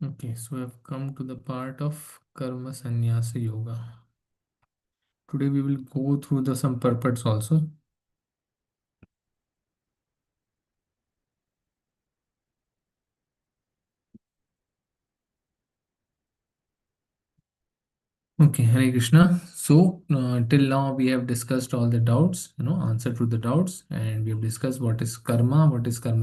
Okay, so we have come to the part of Karma Sannyasa Yoga. Today we will go through the some purports also. Okay, Hare Krishna. So, till now we have discussed all the doubts, answer to the doubts, and we have discussed what is Karma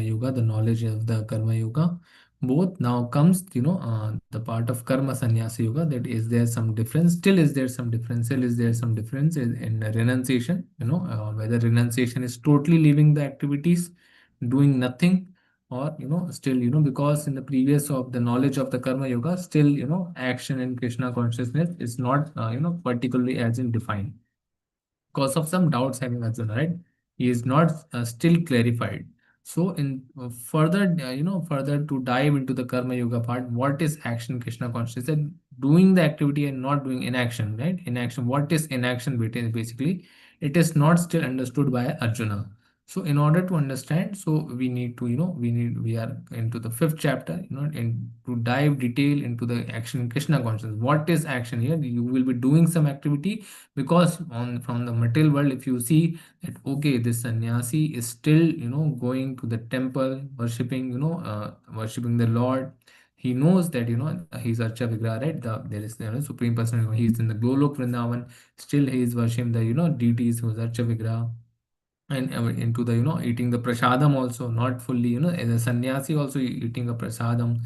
Yoga, the knowledge of the Karma Yoga. Both now comes, the part of Karma Sannyasa Yoga. That is there some difference? Still, is there some difference? Still, is there some difference in renunciation? Whether renunciation is totally leaving the activities, doing nothing, or still because in the previous of the knowledge of the karma yoga, still action in Krishna consciousness is not particularly as in defined because of some doubts having Arjuna, right? He is not still clarified. So in further, further to dive into the Karma Yoga part, what is action Krishna consciousness? That doing the activity and not doing inaction, right? Inaction. What is inaction? Basically, it is not still understood by Arjuna. So in order to understand, so we need to, we are into the fifth chapter, and to dive detail into the action in Krishna consciousness. What is action here? You will be doing some activity because on from the material world, if you see that okay, this sannyasi is still going to the temple worshipping, worshipping the Lord. He knows that he's Archa Vigraha, right? There is supreme person, he's in the Golok Vrindavan, still he is worshiping the deities who's Archa Vigraha. And into the eating the prasadam also, not fully, as a sannyasi also eating a prasadam,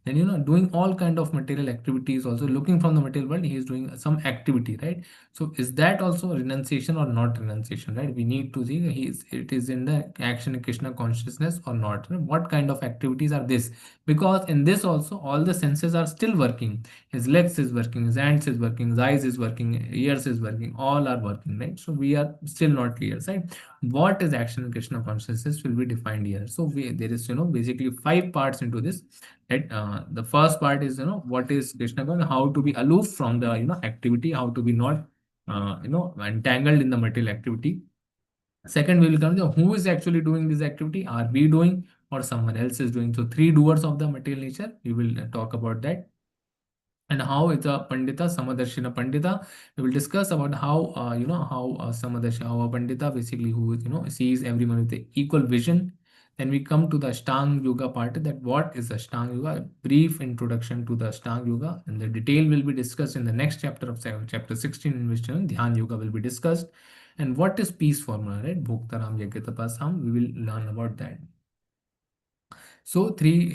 and doing all kind of material activities, also looking from the material world, he is doing some activity, right? So is that also renunciation or not renunciation, right? We need to see it is in the action in Krishna consciousness or not. What kind of activities are this? Because in this also all the senses are still working. His legs is working, his hands is working, his eyes is working, ears is working, all are working, right? So we are still not clear, right? What is action in Krishna consciousness will be defined here. So there is basically five parts into this. Right? The first part is what is Krishna consciousness, how to be aloof from the activity, how to be not entangled in the material activity. Second, we will come to who is actually doing this activity. Are we doing or someone else is doing? So three doers of the material nature. We will talk about that. And how is a pandita, samadarshina pandita. We will discuss about how how samadarshina, how a pandita basically who sees everyone with the equal vision. Then we come to the Ashtanga Yoga part, that what is Ashtanga Yoga, a brief introduction to the Ashtanga Yoga, and the detail will be discussed in the next chapter of chapter 16, in which Dhyan Yoga will be discussed. And what is peace formula, right? Bhoktaram Yagyatapasam, we will learn about that. So three,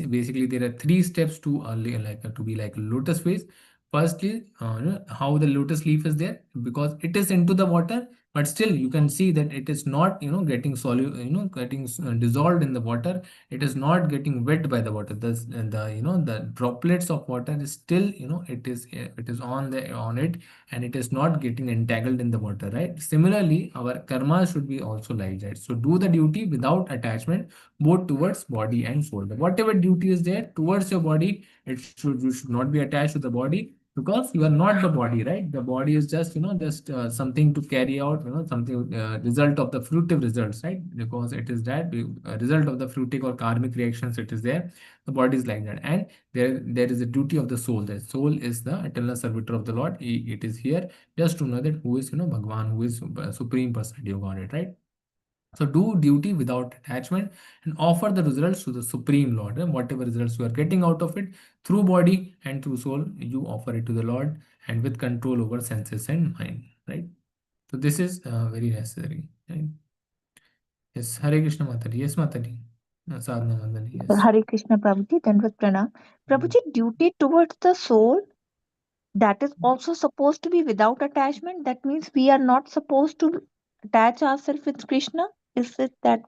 basically there are three steps to to be like a lotus phase. Firstly, how the lotus leaf is there because it is into the water, but still you can see that it is not getting getting dissolved in the water. It is not getting wet by the water. The droplets of water is still it is on it, and it is not getting entangled in the water, right? Similarly, our karma should be also like that. So do the duty without attachment, both towards body and soul. Whatever duty is there towards your body, you should not be attached to the body because you are not the body, right? The body is just just something to carry out, something result of the fruitive results, right? Because it is that result of the fruitic or karmic reactions. It is there. The body is like that, and there is a duty of the soul. The soul is the eternal servitor of the Lord. It is here just to know that who is Bhagwan, who is supreme personality of Godhead, right? So do duty without attachment and offer the results to the Supreme Lord. And whatever results you are getting out of it through body and through soul, you offer it to the Lord and with control over senses and mind. Right. So this is very necessary. Right? Yes. Hare Krishna Matari. Yes, Matari. Sadhana Mandani. Yes. Hare Krishna Prabhuji, Dandavat Pranam. Prabhuji, duty towards the soul, that is also supposed to be without attachment. That means we are not supposed to attach ourselves with Krishna. Is it that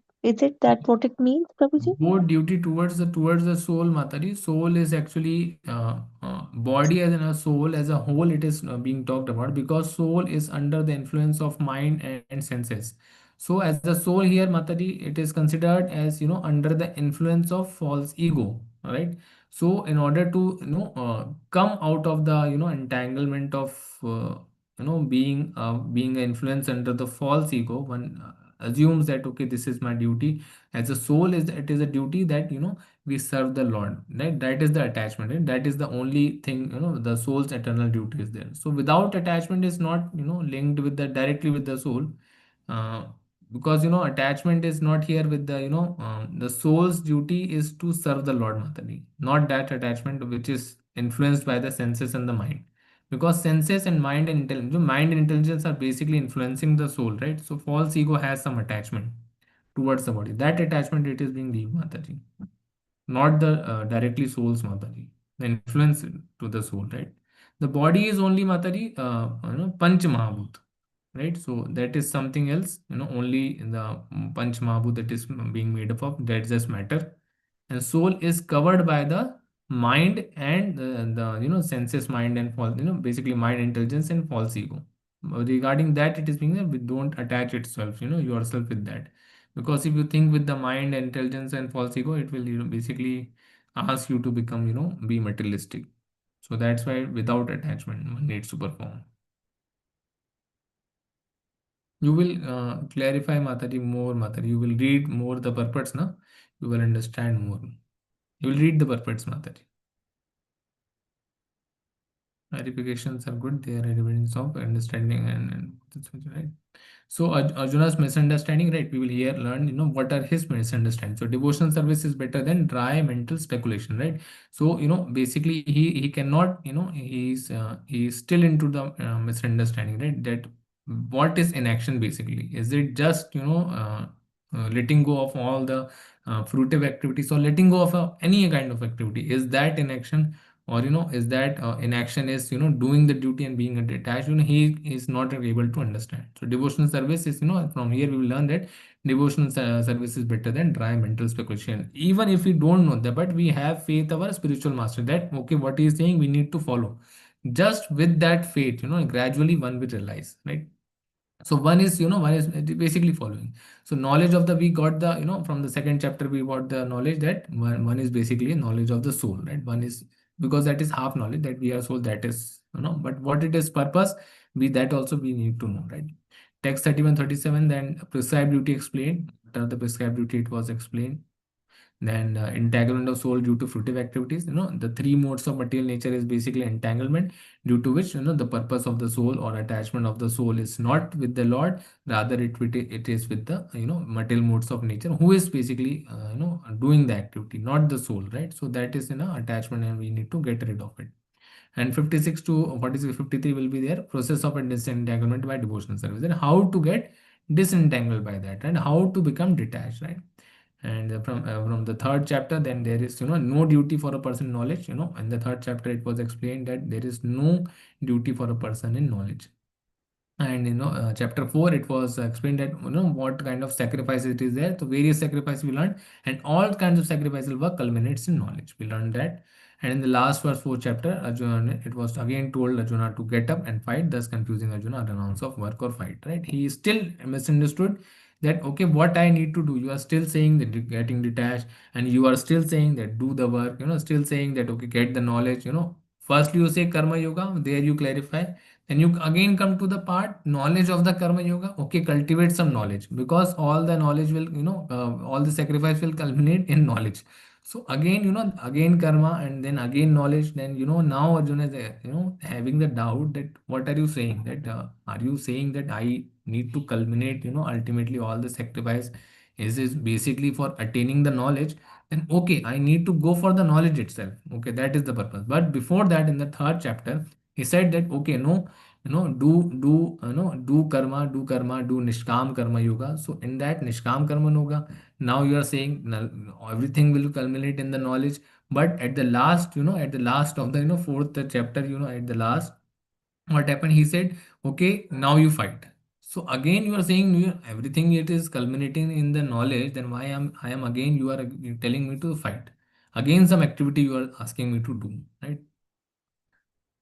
what it means, Prabhuji? Both duty towards the soul, Matari. Soul is actually body as in a soul as a whole. It is being talked about because soul is under the influence of mind and senses. So as the soul here, Matari, it is considered as under the influence of false ego. All right. So in order to come out of the entanglement of being an influence under the false ego, one. assumes that okay, this is my duty as a soul, is it is a duty that we serve the Lord, right? That is the attachment, right? That is the only thing, the soul's eternal duty is there. So without attachment is not linked with the directly with the soul, uh, because attachment is not here with the the soul's duty is to serve the Lord Mataji, not that attachment which is influenced by the senses and the mind, because senses and mind and intelligence are basically influencing the soul, right? So false ego has some attachment towards the body. That attachment it is being leave Mataji, not the directly soul's Mataji. The influence to the soul, right? The body is only Mataji, Panch Mahabhut, right? So that is something else, only in the Panch Mahabhut that is being made up of. That's just matter, and soul is covered by the mind and the senses, mind and false, basically mind, intelligence and false ego. Regarding that, it is being that we don't attach itself, yourself with that, because if you think with the mind, intelligence and false ego, it will basically ask you to become be materialistic. So that's why without attachment one needs to perform. You will clarify Mataji more, Mataji. You will read more the purports, na? You will understand more. You will read the purports, Mataji. Clarifications are good. They are evidence of understanding and that's right. So Arjuna's misunderstanding, right? We will here learn, what are his misunderstandings. So devotional service is better than dry mental speculation, right? So basically he cannot, he's still into the misunderstanding, right? That what is inaction basically? Is it just letting go of all the fruitive activities, or letting go of any kind of activity? Is that inaction? Or is that inaction is doing the duty and being detached? He is not able to understand. So devotional service is, from here we will learn that devotional service is better than dry mental speculation, even if we don't know that, but we have faith our spiritual master that okay, what he is saying we need to follow. Just with that faith, gradually one will realize, right? So one is basically following. So knowledge of the, we got the from the second chapter we got the knowledge that one is basically knowledge of the soul, right? One is, because that is half knowledge that we are soul, that is but what it is purpose, we that also we need to know, right? Text 31-37, then prescribed duty explained. What are the prescribed duty, it was explained. Then entanglement of soul due to fruitive activities. The three modes of material nature is basically entanglement, due to which the purpose of the soul or attachment of the soul is not with the Lord, rather it is with the material modes of nature, who is basically doing the activity, not the soul, right? So that is attachment, and we need to get rid of it. And 56 to 46, 53 will be there, process of disentanglement by devotional service, and how to get disentangled by that, and how to become detached, right? And from the third chapter, then there is no duty for a person in knowledge. In the third chapter it was explained that there is no duty for a person in knowledge. And chapter 4 it was explained that what kind of sacrifice it is there. So various sacrifices we learned, and all kinds of sacrificial work culminates in knowledge, we learned that. And in the last verse 4 chapter, Arjuna, it was again told Arjuna to get up and fight, thus confusing Arjuna announce of work or fight, right? He still misunderstood that okay, what I need to do, you are still saying that getting detached, and you are still saying that do the work, still saying that okay, get the knowledge. Firstly you say karma yoga, there you clarify, and you again come to the part knowledge of the karma yoga. Okay, cultivate some knowledge, because all the knowledge will, all the sacrifice will culminate in knowledge. So again, again karma, and then again knowledge. Then now Arjuna is having the doubt that what are you saying? That are you saying that I need to culminate? Ultimately all the sacrifice is basically for attaining the knowledge. Then okay, I need to go for the knowledge itself. Okay, that is the purpose. But before that, in the third chapter, he said that okay, no, do do karma, do nishkam karma yoga. So in that nishkam karma yoga, now you are saying everything will culminate in the knowledge. But at the last, at the last of the fourth chapter, at the last, what happened, he said okay, now you fight. So again you are saying everything it is culminating in the knowledge, then why I am again, you are telling me to fight again, some activity you are asking me to do, right?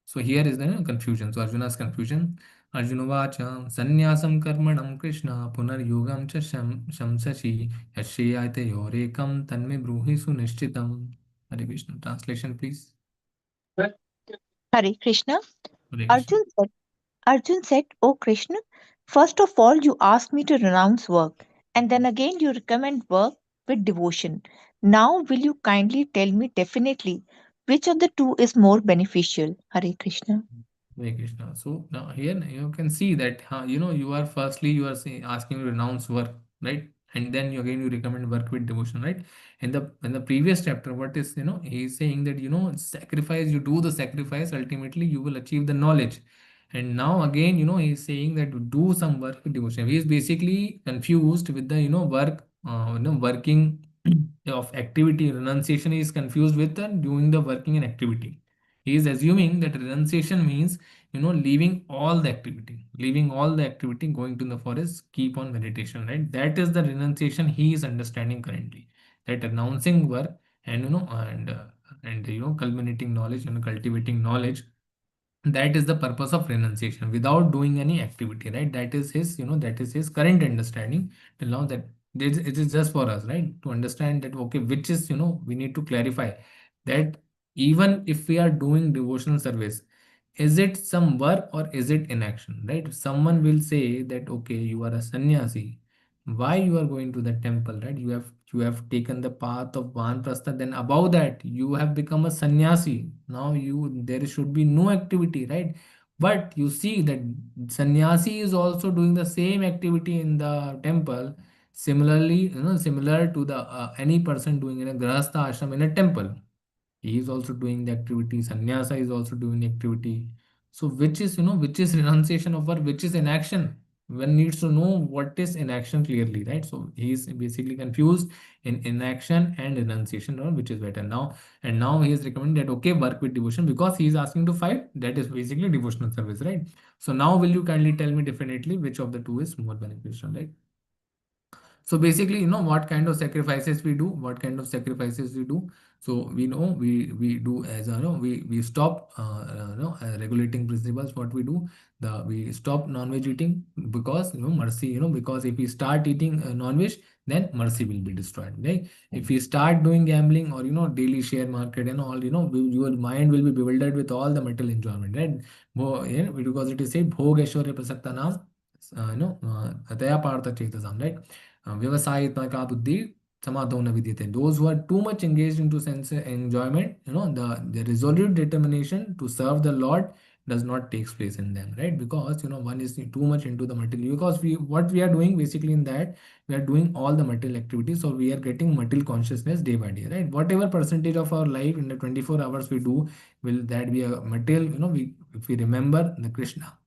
So here is the confusion. So Arjuna's confusion. Arjuna vacha sannyasam karmanam Krishna punar yogam cha shamsashi yashayate yorekam tanme bruhi sunishchitam. Hare Krishna. Translation, please. Hare Krishna. Hare Krishna. Arjun said, Arjun said, O Krishna, First of all, you ask me to renounce work, and then again, you recommend work with devotion. Now, will you kindly tell me definitely which of the two is more beneficial? Hare Krishna. Hare Krishna. So now here you can see that you are firstly you are asking to renounce work, right? And then you again you recommend work with devotion, right? In the previous chapter, what is he is saying that sacrifice, you do the sacrifice, ultimately you will achieve the knowledge. And now again he is saying that do some work with devotion. He is basically confused with the work working of activity. Renunciation is confused with doing the working and activity. He is assuming that renunciation means leaving all the activity, going to the forest, keep on meditation, right? That is the renunciation he is understanding currently. That renouncing work and culminating knowledge and cultivating knowledge, that is the purpose of renunciation without doing any activity, right? That is his current understanding till now. That it is just for us, right, to understand that okay, which is we need to clarify that even if we are doing devotional service, is it some work or is it inaction, right? Someone will say that okay, you are a sannyasi, why you are going to the temple, right? You have taken the path of vanprastha, then above that you have become a sannyasi. Now there should be no activity, right? But you see that sannyasi is also doing the same activity in the temple, similarly, similar to the any person doing in a grahastha ashram in a temple. He is also doing the activity. Sannyasa is also doing the activity. So which is renunciation of work, which is inaction? One needs to know what is inaction clearly, right? So he is basically confused in inaction and renunciation, or which is better now. And now he is recommending that okay, work with devotion, because he is asking to fight. That is basically devotional service, right? So now will you kindly tell me definitely which of the two is more beneficial, right? So basically, what kind of sacrifices we do, what kind of sacrifices we do. So we know we do as we stop regulating principles. What we do, we stop non-veg eating, because mercy, because if we start eating non-veg, then mercy will be destroyed, right? If we start doing gambling or daily share market and all, your mind will be bewildered with all the material enjoyment, right? Because it is said bhog aishwarya prasakta naam, ataya partha chetasam, right? Vyavasayitmaka buddhi samadho na vidyate. Those who are too much engaged into sense enjoyment, the resolute determination to serve the Lord does not takes place in them, right? Because one is too much into the material. Because what we are doing basically in that, we are doing all the material activities, so we are getting material consciousness day by day, right? Whatever percentage of our life in the 24 hours we do, will that be a material? We If we remember the Krishna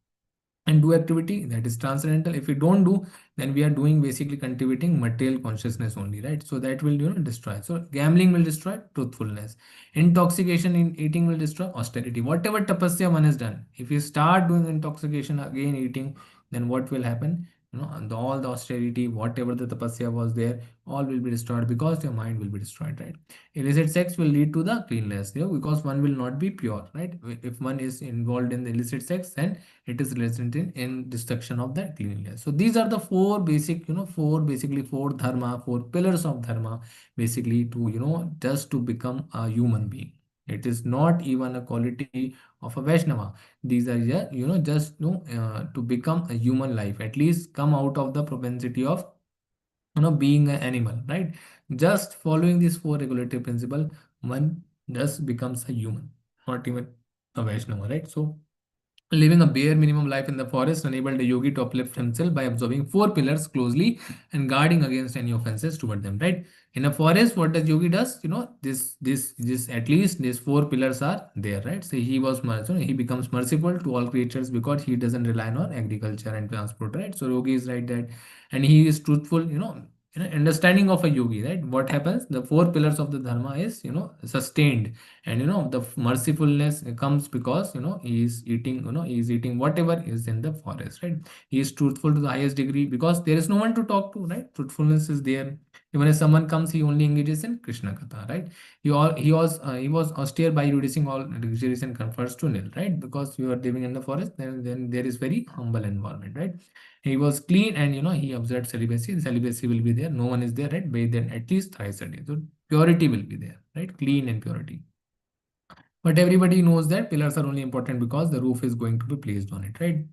and do activity, that is transcendental. If we don't do, then we are doing basically cultivating material consciousness only, right? So that will destroy. So gambling will destroy truthfulness, intoxication in eating will destroy austerity. Whatever tapasya one has done, if you start doing intoxication again eating, then what will happen? And all the austerity, whatever the tapasya was there, all will be destroyed, because your mind will be destroyed, right? Illicit sex will lead to the cleanliness, because one will not be pure, right? If one is involved in the illicit sex, then it is resulting in destruction of the cleanliness. So these are the four basic, four dharma, four pillars of dharma, basically to, just to become a human being. It is not even a quality of a Vaishnava. These are, yeah, just to become a human life, at least come out of the propensity of being an animal, right? Just following these four regulative principle, one just becomes a human, not even a Vaishnava, right? So living a bare minimum life in the forest enabled a yogi to uplift himself by observing four pillars closely and guarding against any offenses toward them. Right? In a forest, what does yogi does? This at least these four pillars are there. Right? So he becomes merciful to all creatures because he doesn't rely on agriculture and transport. Right? So yogi is right that, and he is truthful. Understanding of a yogi. Right? What happens? The four pillars of the dharma is sustained, and the mercifulness comes because he is eating whatever is in the forest, right? He is truthful to the highest degree because there is no one to talk to, right? Truthfulness is there. Even if someone comes, he only engages in Krishna katha, right? He was austere by reducing all luxuries and comforts to nil, right? Because you are living in the forest, then there is very humble environment, right? He was clean, and he observed celibacy. The celibacy will be there, no one is there, right? Bathe then at least thrice a day, so purity will be there, right? Clean and purity. But everybody knows that pillars are only important because the roof is going to be placed on it, right?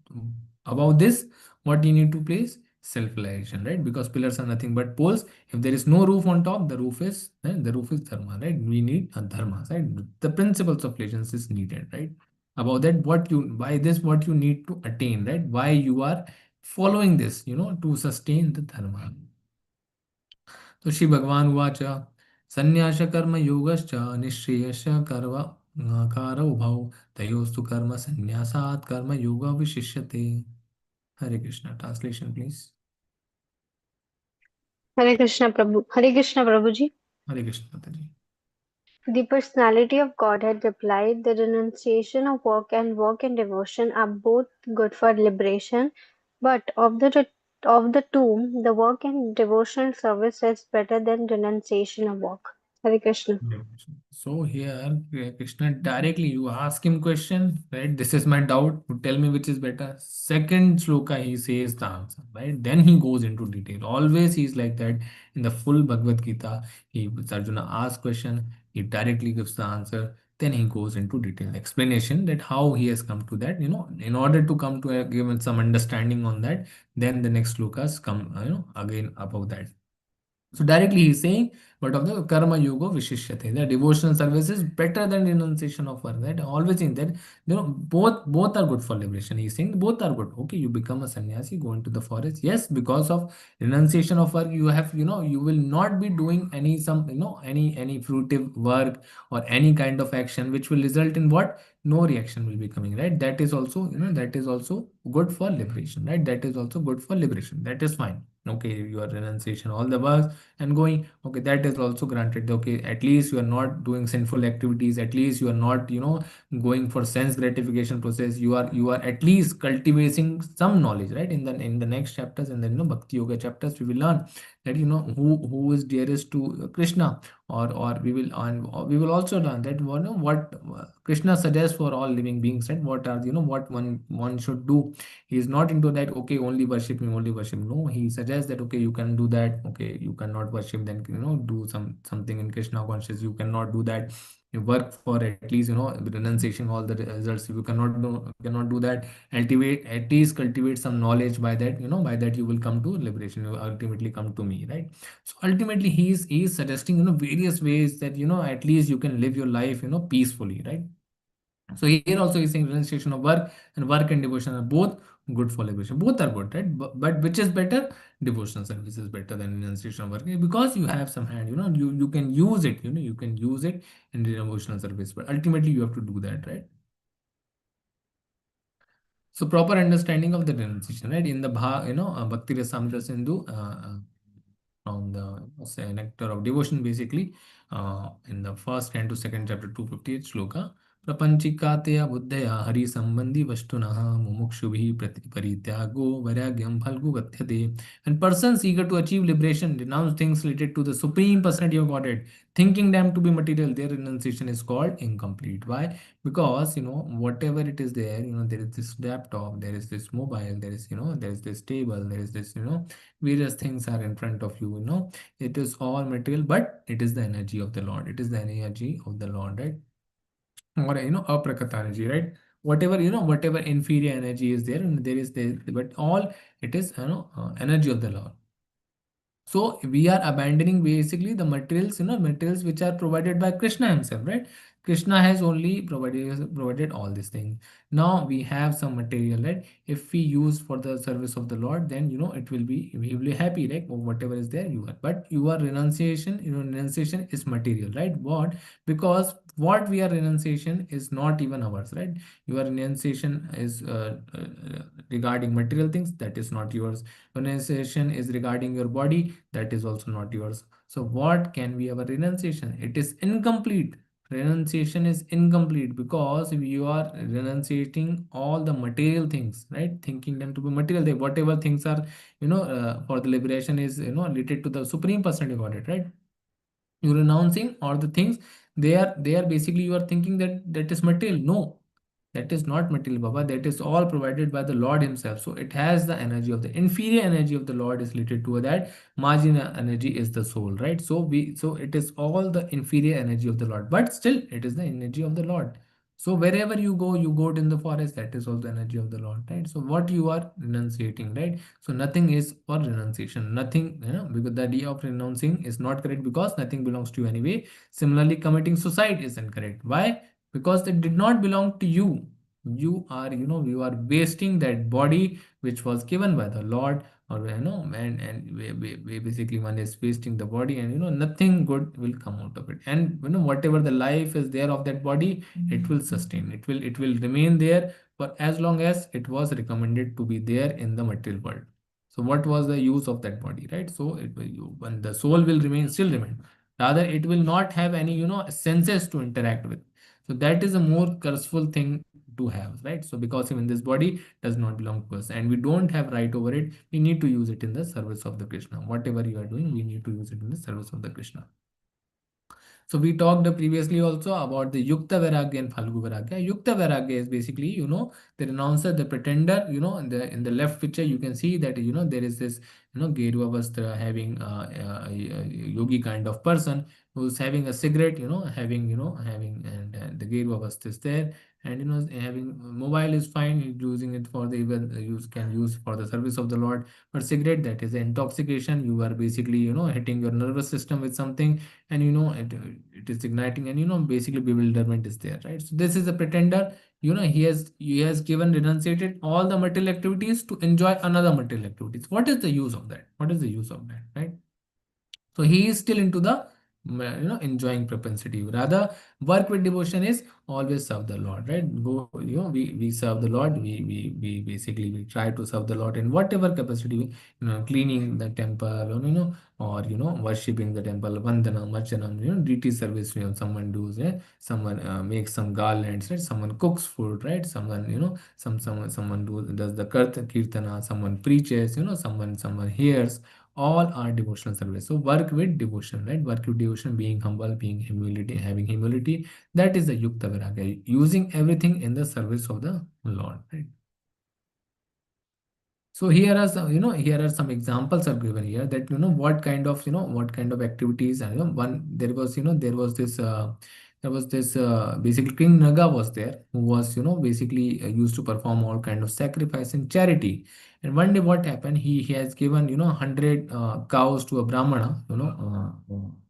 About this, What you need to place? Self-realization, right? Because pillars are nothing but poles. If there is no roof on top, the roof is dharma, right? We need a dharma, right? The principles of relations is needed, right? About that, what you by this, what you need to attain, right? Why you are following this, to sustain the dharma. तो श्री भगवान उवाच संन्यास कर्म योगश्च निःश्रेयस कर्म कारौ भौ तयोस्तु कर्म संन्यासात् कर्म योग विशिष्यते. Hare Krishna. Translation please. Hare Krishna Prabhuji. Hare Krishna माता जी. The personality of Godhead replied, the renunciation of work and devotion are both good for liberation, but of the two, the work and devotional service is better than renunciation of work. Hare Krishna. So here, Krishna directly you ask him question, right? This is my doubt. You tell me which is better. Second shloka he says the answer, right? Then he goes into detail. Always he's like that in the full Bhagavad Gita. He Arjuna asks question, he directly gives the answer. Then he goes into detailed explanation that how he has come to that. In order to come to a given some understanding on that, then the next shlokas come, again above that. So directly he's saying, but of the karma yoga vishishyate, the devotional service is better than renunciation of work. That always in that, both are good for liberation. He's saying both are good. Okay, you become a sannyasi, go into the forest. Yes, because of renunciation of work, you have, you will not be doing any fruitive work or any kind of action which will result in what? No reaction will be coming, right? That is also, that is also good for liberation, right? That is also good for liberation. That is fine. Okay, your renunciation, all the works and going, okay, that is also granted. Okay, at least you are not doing sinful activities, at least you are not, going for sense gratification process. You are at least cultivating some knowledge, right? In the next chapters, and then bhakti yoga chapters, we will learn that who is dearest to Krishna, or we will also learn that what Krishna suggests for all living beings, right? What are what one should do. He is not into that, okay, only worship me, only worship me. No, he suggests that, okay, you can do that. Okay, you cannot worship, then do something in Krishna conscious. You cannot do that. You work for at least renunciation all the results. If you cannot do that, at least cultivate some knowledge. By that, by that you will come to liberation. You will ultimately come to me, right? So ultimately he is suggesting various ways that at least you can live your life peacefully, right? So here also he's saying renunciation of work and devotion are both good for liberation. Both are good, right? But which is better? Devotional service is better than renunciation of work, because you have some hand. You can use it. You can use it in the devotional service, but ultimately you have to do that, right? So proper understanding of the renunciation, right? In the Bhakti Rasamrita Sindhu, from the nectar of devotion, basically, in the first canto, second chapter, 258 shloka. प्रपंचिकातया बुद्धया Hari संबंधी वस्तुनः मुमुक्षुभिः परित्यागो वैराग्यम Phalgu गच्छते. And persons eager to achieve liberation renounce things related to the supreme personality of Godhead, thinking them to be material. Their renunciation is called incomplete. Why? Because whatever it is there, there is this laptop, there is this mobile, there is this table, there is this various things are in front of you. It is all material, but it is the energy of the Lord. It is the energy of the Lord, right? Or aprakata energy, right? Whatever inferior energy is there, and there is there, but all it is energy of the Lord. So we are abandoning basically the materials, materials which are provided by Krishna himself, right? Krishna has only provided all these things. Now we have some material, right? If we use for the service of the Lord, then it will be we will be happy, right? Or whatever is there you are. But your renunciation, renunciation is material, right? What? Because what we are renunciation is not even ours, right? Your renunciation is regarding material things, that is not yours. Renunciation is regarding your body, that is also not yours. So what can be our renunciation? It is incomplete. Renunciation is incomplete because you are renunciating all the material things, right? Thinking them to be material. Whatever things are, for the liberation is, related to the supreme personality of Godhead, right? You're renouncing all the things. They are basically, you are thinking that is material. No, that is not material, Baba. That is all provided by the Lord himself. So it has the energy of the inferior energy of the Lord is related to that. Marginal energy is the soul, right? So it is all the inferior energy of the Lord, but still it is the energy of the Lord. So wherever you go in the forest, that is also energy of the Lord, right? So what you are renunciating, right? So nothing is for renunciation, nothing, because the idea of renouncing is not correct because nothing belongs to you anyway. Similarly, committing suicide is incorrect. Why? Because it did not belong to you. You are, you are wasting that body which was given by the Lord, or basically one is wasting the body, and nothing good will come out of it. And whatever the life is there of that body, it will sustain, it will remain there for as long as it was recommended to be there in the material world. So what was the use of that body, right? So it will, when the soul will remain, still remain, rather it will not have any senses to interact with. So that is a more curseful thing to have, right? So because even this body does not belong to us and we don't have right over it, we need to use it in the service of the Krishna. Whatever you are doing, we need to use it in the service of the Krishna. So we talked previously also about the Yukta Vairagya and Phalgu Vairagya. Yukta Vairagya is basically, the renouncer, the pretender, in the left picture, you can see that, there is this, Gerua Vastra having a yogi kind of person who's having a cigarette, having, and the Gerua Vastra is there. And, having mobile is fine, using it for the even use can use for the service of the Lord. But cigarette, that is intoxication. You are basically, hitting your nervous system with something, and it is igniting, and basically bewilderment is there, right? So this is a pretender. He has given renunciated all the material activities to enjoy another material activities. What is the use of that? What is the use of that, right? So he is still into the enjoying propensity. Rather, work with devotion is always serve the Lord, right? Go, we serve the Lord. We basically we try to serve the Lord in whatever capacity. Cleaning the temple, or worshiping the temple, vandana, marchanam, deity service. Someone does, someone makes some garlands, right? Someone cooks food, right? Someone, someone does the kirtana. Someone preaches, someone hears. All are devotional service. So work with devotion, right? Work with devotion, being humble, being humility, having humility. That is the Yukta Vairagya, using everything in the service of the Lord, right? So here are some, here are some examples are given here, that what kind of activities. And one, there was this basically King Naga was there, who was basically used to perform all kind of sacrifice and charity. And one day what happened, he has given 100 cows to a Brahmana,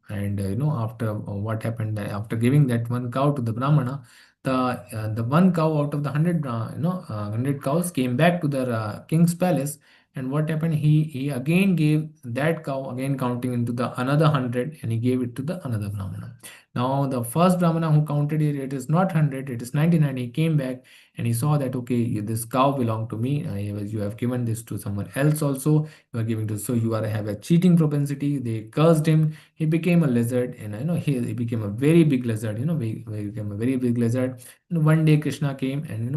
and after what happened, after giving that one cow to the Brahmana, the one cow out of the 100 100 cows came back to the king's palace. And what happened, he again gave that cow, again counting into the another 100, and he gave it to the another Brahmana. Now the first Brahmana who counted it, it is not 100, it is 99. He came back and he saw that, okay, this cow belonged to me. You have given this to someone else also. You are giving to, so you are have a cheating propensity. They cursed him. He became a lizard, and he became a very big lizard. He became a very big lizard. And one day Krishna came, and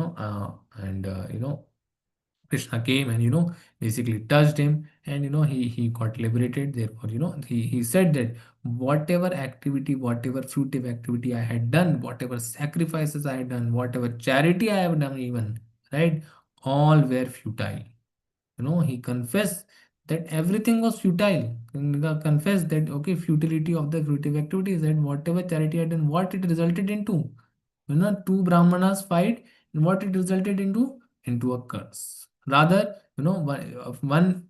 Krishna came and basically touched him, and he got liberated. Therefore, he said that whatever activity, whatever fruitive activity I had done, whatever sacrifices I had done, whatever charity I have done, even, right, all were futile. He confessed that everything was futile. Confessed that, okay, futility of the fruitive activities, that whatever charity I had done, what it resulted into. Two Brahmanas fight, and what it resulted into a curse. Rather, one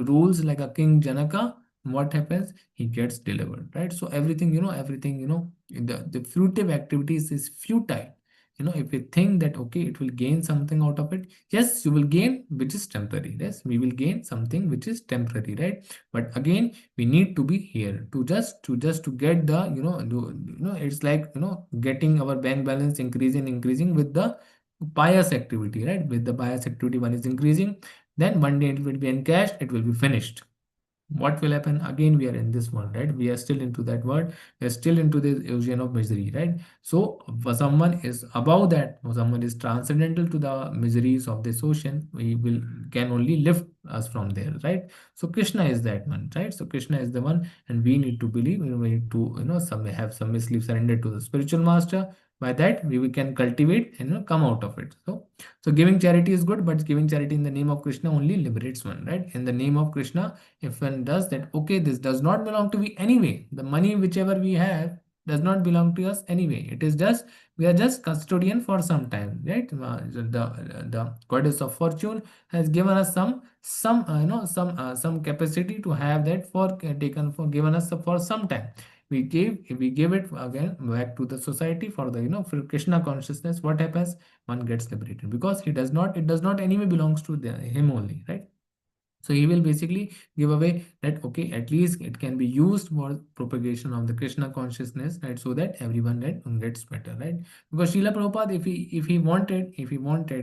rules like a king Janaka. What happens? He gets delivered, right? So everything, the fruitive activities is futile. If you think that, okay, it will gain something out of it, yes, you will gain, which is temporary. Yes, we will gain something which is temporary, right? But again, we need to be here to get the, it's like, getting our bank balance increasing with the bias activity, right? With the bias activity, one is increasing, then one day it will be encashed, it will be finished. What will happen? Again, we are in this world, right? We are still into that world. We are still into this ocean of misery, right? So for someone is above that, for someone is transcendental to the miseries of this ocean, we will can only lift us from there, right? So Krishna is that one, right? So Krishna is the one, and we need to believe, we need to, have submissively surrender to the spiritual master. By that, we can cultivate and come out of it. So giving charity is good, but giving charity in the name of Krishna only liberates one, right? In the name of Krishna, if one does that, okay, this does not belong to me anyway. The money whichever we have, does not belong to us anyway. It is just, we are just custodian for some time, right? The goddess of fortune has given us some some capacity to have that for taken for given us for some time. We give it again back to the society for the for Krishna consciousness. What happens? One gets liberated because he does not, it does not anyway belongs to him only, right? So he will basically give away that, okay, at least it can be used for propagation of the Krishna consciousness, right? So that everyone gets better, right? Because Srila Prabhupada, if he wanted,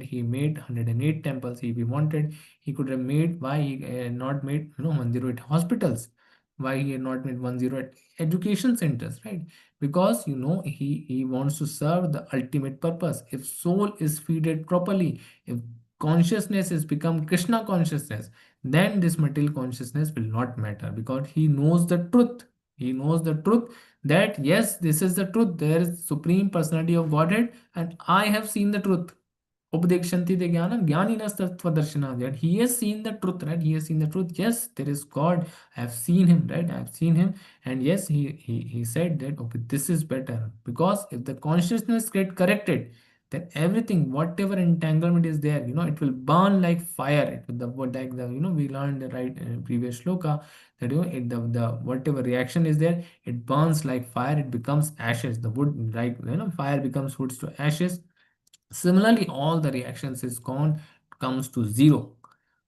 he made 108 temples. If he wanted, he could have made. Why he not made 108 hospitals? Why he had not made 108 education centers, right? Because he wants to serve the ultimate purpose. If soul is feeded properly, if consciousness is become Krishna consciousness, then this material consciousness will not matter, because he knows the truth. He knows the truth, that yes, this is the truth. There is supreme personality of Godhead, and I have seen the truth. Upadekshanti te jnanam jnaninas tattva darshana. That he has seen the truth, right? He has seen the truth. Yes, there is God. I have seen him, right? I have seen him. And yes, he said that, okay, this is better. Because if the consciousness get corrected, then everything, whatever entanglement is there, it will burn like fire. It will, like the, we learned right in previous shloka, that the whatever reaction is there, it burns like fire. It becomes ashes. The wood, like fire becomes woods to ashes. Similarly, all the reactions is gone, comes to zero.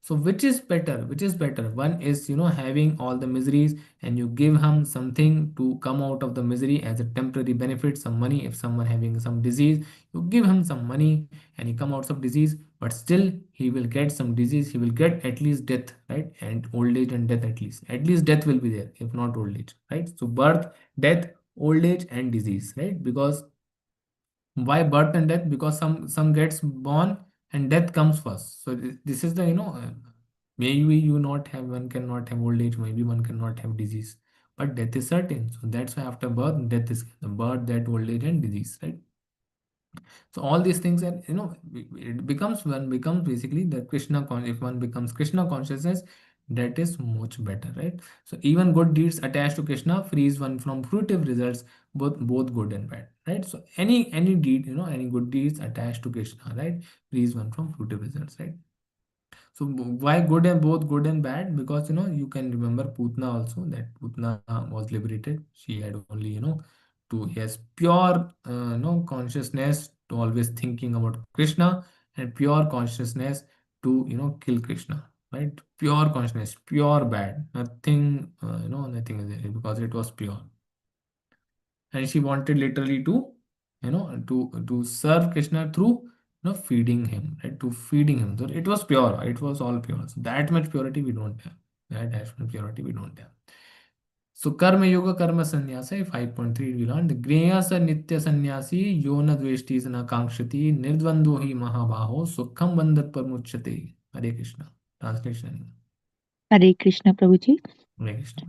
So which is better? Which is better? One is having all the miseries, and you give him something to come out of the misery as a temporary benefit, some money. If someone having some disease, you give him some money and he come out of disease, but still he will get some disease. He will get at least death, right? And old age and death, at least. At least death will be there, if not old age, right? So birth, death, old age, and disease, right? Because why birth and death? Because some gets born and death comes first. So this is the maybe you not have, one cannot have old age, maybe one cannot have disease, but death is certain. So that's why after birth, death is the birth, death, old age, and disease, right? So all these things, and it becomes, one becomes basically the if one becomes Krishna consciousness, that is much better, right? So even good deeds attached to Krishna frees one from fruitive results, both good and bad, right? So any deed, any good deeds attached to Krishna, right, frees one from fruitive results, right? So why good, and both good and bad? Because you can remember Putna also, that Putna was liberated. She had only to, he has pure consciousness to always thinking about Krishna, and pure consciousness to kill Krishna, right? Pure consciousness, pure bad, nothing nothing is there, because it was pure. And she wanted literally to to serve Krishna through feeding him, right? To feeding him. So it was pure, it was all pure. So that much purity we don't have. That much purity we don't have. So karma yoga karma sannyasa 5.3 we learned. The greyasa nitya sannyasi yona dveshti sana kankshati nirdvando hi mahabaho sukham bandat parmuchyate. Hare Krishna. Translation. Hare Krishna, Prabhuji. Hare Krishna.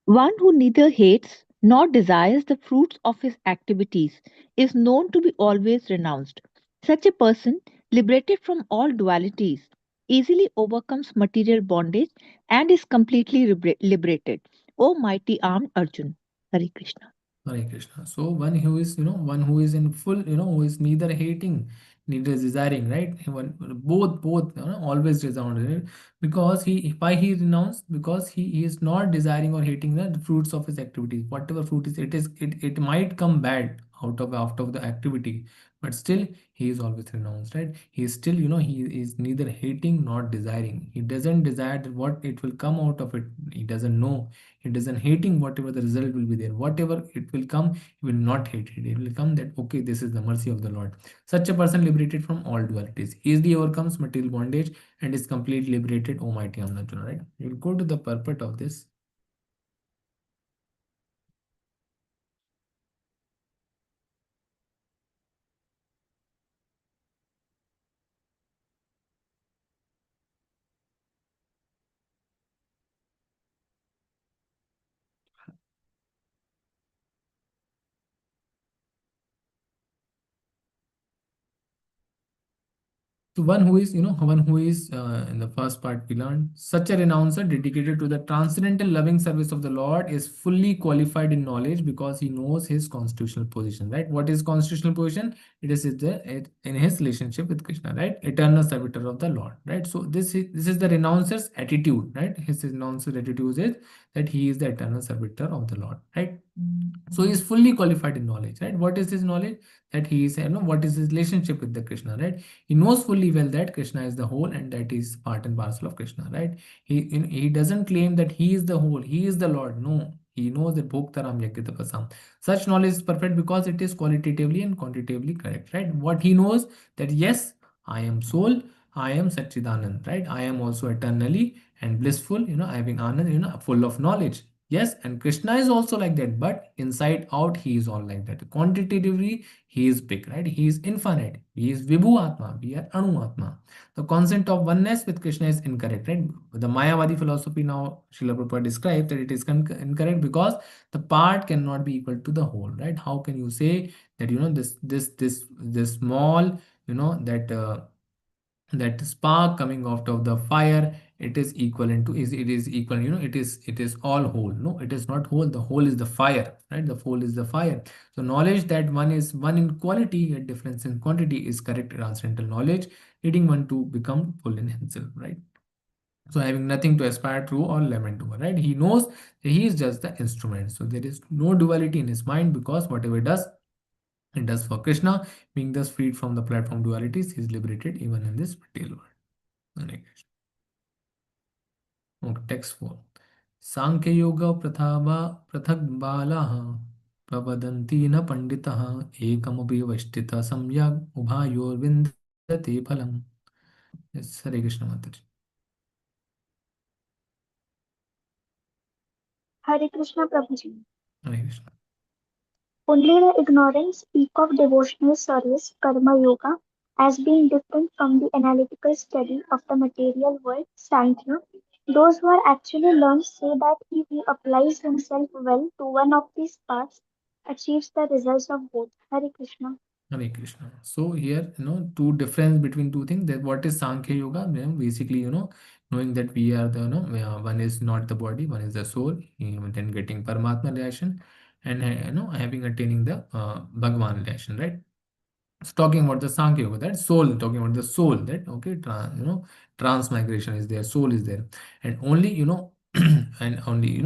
One who neither hates nor desires the fruits of his activities is known to be always renounced. Such a person, liberated from all dualities, easily overcomes material bondage and is completely liberated. O mighty armed Arjun. Hare Krishna. Hare Krishna. So one who is, one who is in full, who is neither hating, neither desiring, right? One, both, always resound, right? Because why he renounced? Because he is not desiring or hating the fruits of his activities. Whatever fruit is, it might come bad out of the activity, but still he is always renounced, right? He is still, he is neither hating nor desiring. He doesn't desire that what it will come out of it. He doesn't know. He doesn't hating whatever the result will be there. Whatever it will come, he will not hate it. It will come that, okay, this is the mercy of the Lord. Such a person liberated from all dualities, easily overcomes material bondage and is completely liberated, Almighty Amnatuna, right? We will go to the purport of this. So one who is, one who is in the first part we learned, such a renouncer dedicated to the transcendental loving service of the Lord is fully qualified in knowledge because he knows his constitutional position, right? What is constitutional position? It in his relationship with Krishna, right? Eternal servitor of the Lord, right? So this is the renouncer's attitude, right? His renouncer's attitude is that he is the eternal servitor of the Lord, right? So he is fully qualified in knowledge, right? What is his knowledge? That he is, what is his relationship with the Krishna, right? He knows fully well that Krishna is the whole and that is part and parcel of Krishna, right? He doesn't claim that he is the whole, he is the Lord. No, he knows that Bhoktaram Yagyatapasam. Such knowledge is perfect because it is qualitatively and quantitatively correct, right? What he knows that yes, I am soul, I am Satchidanand, right? I am also eternally and blissful, having Anand, full of knowledge. Yes, and Krishna is also like that, but inside out, he is all like that. Quantitatively, he is big, right? He is infinite. He is Vibhu Atma. We are Anu Atma. The concept of oneness with Krishna is incorrect, right? The Mayavadi philosophy now, Srila Prabhupada describes that it is incorrect because the part cannot be equal to the whole, right? How can you say that, this small, that that spark coming out of the fire, it is equivalent to, is it is equal, it is all whole? No, it is not whole. The whole is the fire, right? The whole is the fire. So knowledge that one is one in quality yet difference in quantity is correct transcendental knowledge, leading one to become full in himself, right? So having nothing to aspire to or lament over, right? He knows that he is just the instrument, so there is no duality in his mind because whatever it does, it does for Krishna. Being thus freed from the platform dualities, he is liberated even in this material world. Hare Krishna. Okay, text 4. Sankhya Yoga Prathava Prathak Balaha Pravadanti na Panditaha Ekamapi Vashtita Samyak Ubhayor Vindate Phalam. Yes, Hare Krishna Mataji. Hare Krishna Prabhuji. Hare Krishna. Only the ignorant speak of devotional service, karma yoga, as being different from the analytical study of the material world, Sankhya. Those who are actually learned say that if he applies himself well to one of these paths, achieves the results of both. Hare Krishna. Hare Krishna. So here, two difference between two things. That what is Sankhya Yoga? Basically, knowing that we are the, one is not the body, one is the soul. Then getting Paramatma relation, and having attaining the Bhagwan relation, right? It's talking about the Sankhya Yoga, that soul, talking about the soul, that okay, transmigration is there, soul is there, and only and only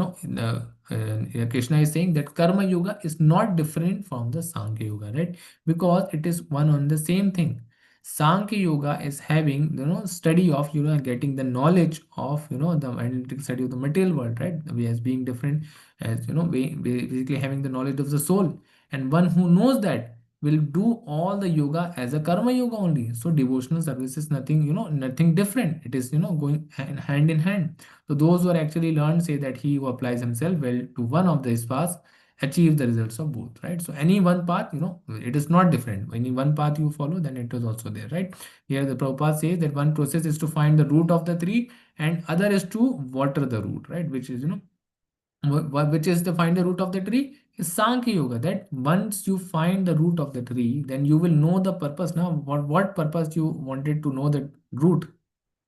Krishna is saying that Karma Yoga is not different from the Sankhya Yoga, right? Because it is one on the same thing. Sankhya Yoga is having study of getting the knowledge of the analytic study of the material world, right? We as being different, as basically having the knowledge of the soul, and one who knows that will do all the yoga as a karma yoga only. So devotional service is nothing, nothing different. It is, going hand in hand. So those who are actually learned say that he who applies himself well to one of these paths achieve the results of both, right? So any one path, it is not different. Any one path you follow, then it is also there, right? Here the Prabhupada says that one process is to find the root of the tree and other is to water the root, right? Which is, which is to find the root of the tree is Sankhya Yoga. That once you find the root of the tree, then you will know the purpose. Now, what purpose you wanted to know the root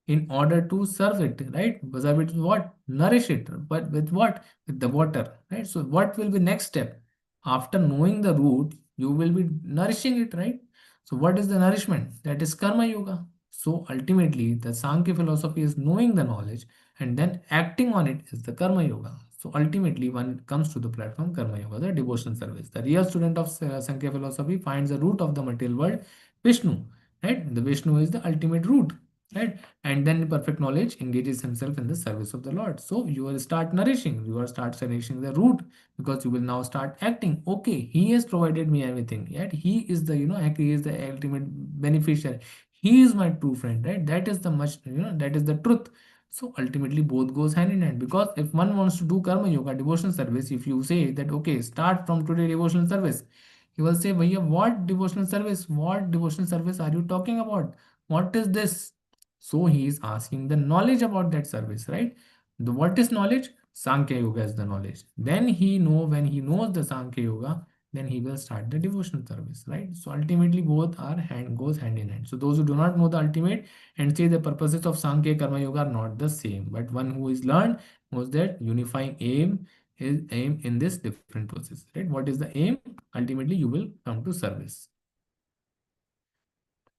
in order to serve it, right? Serve it with what? Nourish it, but with what? With the water, right? So, what will be next step? After knowing the root, you will be nourishing it, right? So, what is the nourishment? That is Karma Yoga. So, ultimately, the Sankhya philosophy is knowing the knowledge and then acting on it is the Karma Yoga. So ultimately, when it comes to the platform Karma Yoga, the devotional service, the real student of Sankhya philosophy finds the root of the material world, Vishnu, right? The Vishnu is the ultimate root, right? And then perfect knowledge engages himself in the service of the Lord. So you will start nourishing, you will start nourishing the root because you will now start acting. Okay, he has provided me everything, yet he is the, he is the ultimate beneficiary. He is my true friend, right? That is the much, that is the truth. So ultimately, both goes hand in hand because if one wants to do karma yoga, devotional service, if you say that okay, start from today devotional service, he will say, Bhaiya, what devotional service? What devotional service are you talking about? What is this? So he is asking the knowledge about that service, right? What is knowledge? Sankhya Yoga is the knowledge. Then he know when he knows the Sankhya Yoga, then he will start the devotional service, right? So ultimately both are goes hand in hand. So those who do not know the ultimate and say the purposes of Sankhya Karma Yoga are not the same, but one who is learned knows that unifying aim is aim in this different process, right? What is the aim? Ultimately you will come to service.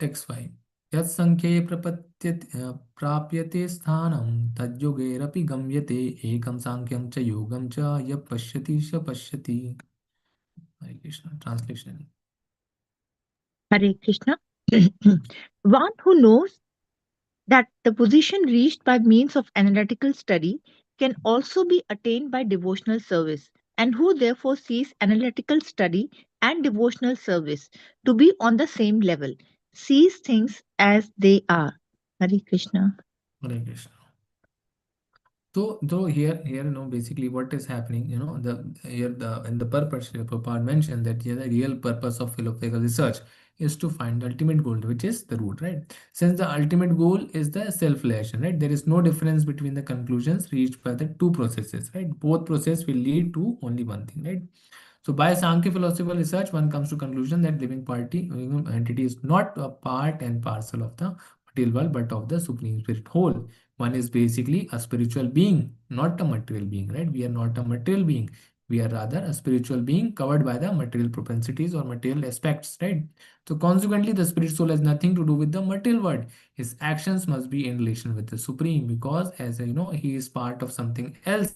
X5. यत्सङ्ख्ये प्राप्यते स्थानं तद्योगैरपि गम्यते एकं साङ्ख्यं च योगं च यः पश्यति स पश्यति. Hare Krishna. Translation. Hare Krishna. One who knows that the position reached by means of analytical study can also be attained by devotional service, and who therefore sees analytical study and devotional service to be on the same level, sees things as they are. Hare Krishna. Hare Krishna. So here, basically what is happening, the purpose, Prabhupada mentioned that here the real purpose of philosophical research is to find the ultimate goal, which is the root, right? Since the ultimate goal is the self-realization, right? There is no difference between the conclusions reached by the two processes, right? Both processes will lead to only one thing, right? So by Sankhya philosophical research, one comes to conclusion that living entity is not a part and parcel of the material world, but of the Supreme Spirit whole. One is basically a spiritual being, not a material being, right? We are not a material being. We are rather a spiritual being covered by the material propensities or material aspects, right? So consequently, the spirit soul has nothing to do with the material world. His actions must be in relation with the Supreme, because as he is part of something else,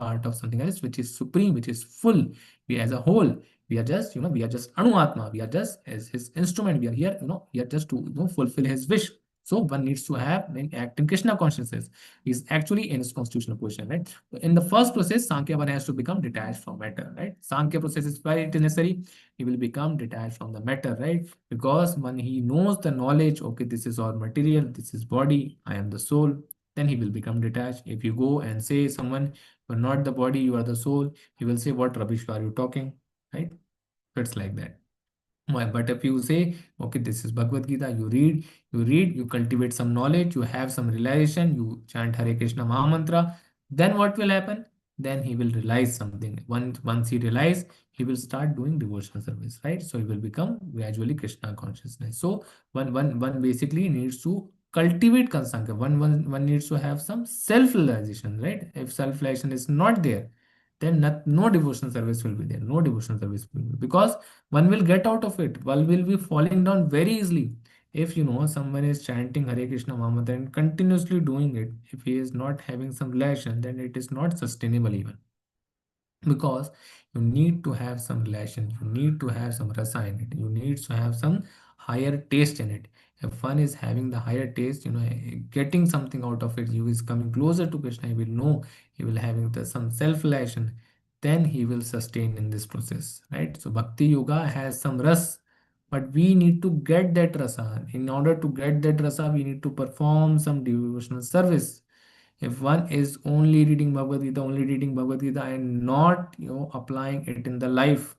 part of something else which is supreme, which is full. We as a whole, we are just we are just Anuatma, we are just as his instrument. We are here, we are just to fulfill his wish. So one needs to have an act in Krishna consciousness. He is actually in his constitutional position, right? So in the first process, Sankhya one has to become detached from matter, right? Sankhya process is why it is necessary. He will become detached from the matter, right? Because when he knows the knowledge, okay, this is all material, this is body, I am the soul, then he will become detached. If you go and say someone, you're not the body, you are the soul, he will say, what rubbish are you talking, right? So it's like that. But if you say, okay, this is Bhagavad Gita, you cultivate some knowledge, you have some realization, you chant Hare Krishna Maha Mantra, then what will happen? Then he will realize something. Once he realize, he will start doing devotional service, right? So he will become gradually Krishna consciousness. So one basically needs to cultivate Kansanka. One needs to have some self-realization, right? If self-realization is not there, then no devotional service will be there. No devotional service will be, because one will get out of it. One will be falling down very easily. If someone is chanting Hare Krishna Mahamantra and continuously doing it, if he is not having some relation, then it is not sustainable even, because you need to have some relation, you need to have some rasa in it, you need to have some higher taste in it. If one is having the higher taste, getting something out of it, you is coming closer to Krishna, he will know, he will having some self relation, then he will sustain in this process, right? So bhakti yoga has some ras, but we need to get that rasa. In order to get that rasa, we need to perform some devotional service. If one is only reading Bhagavad Gita and not applying it in the life,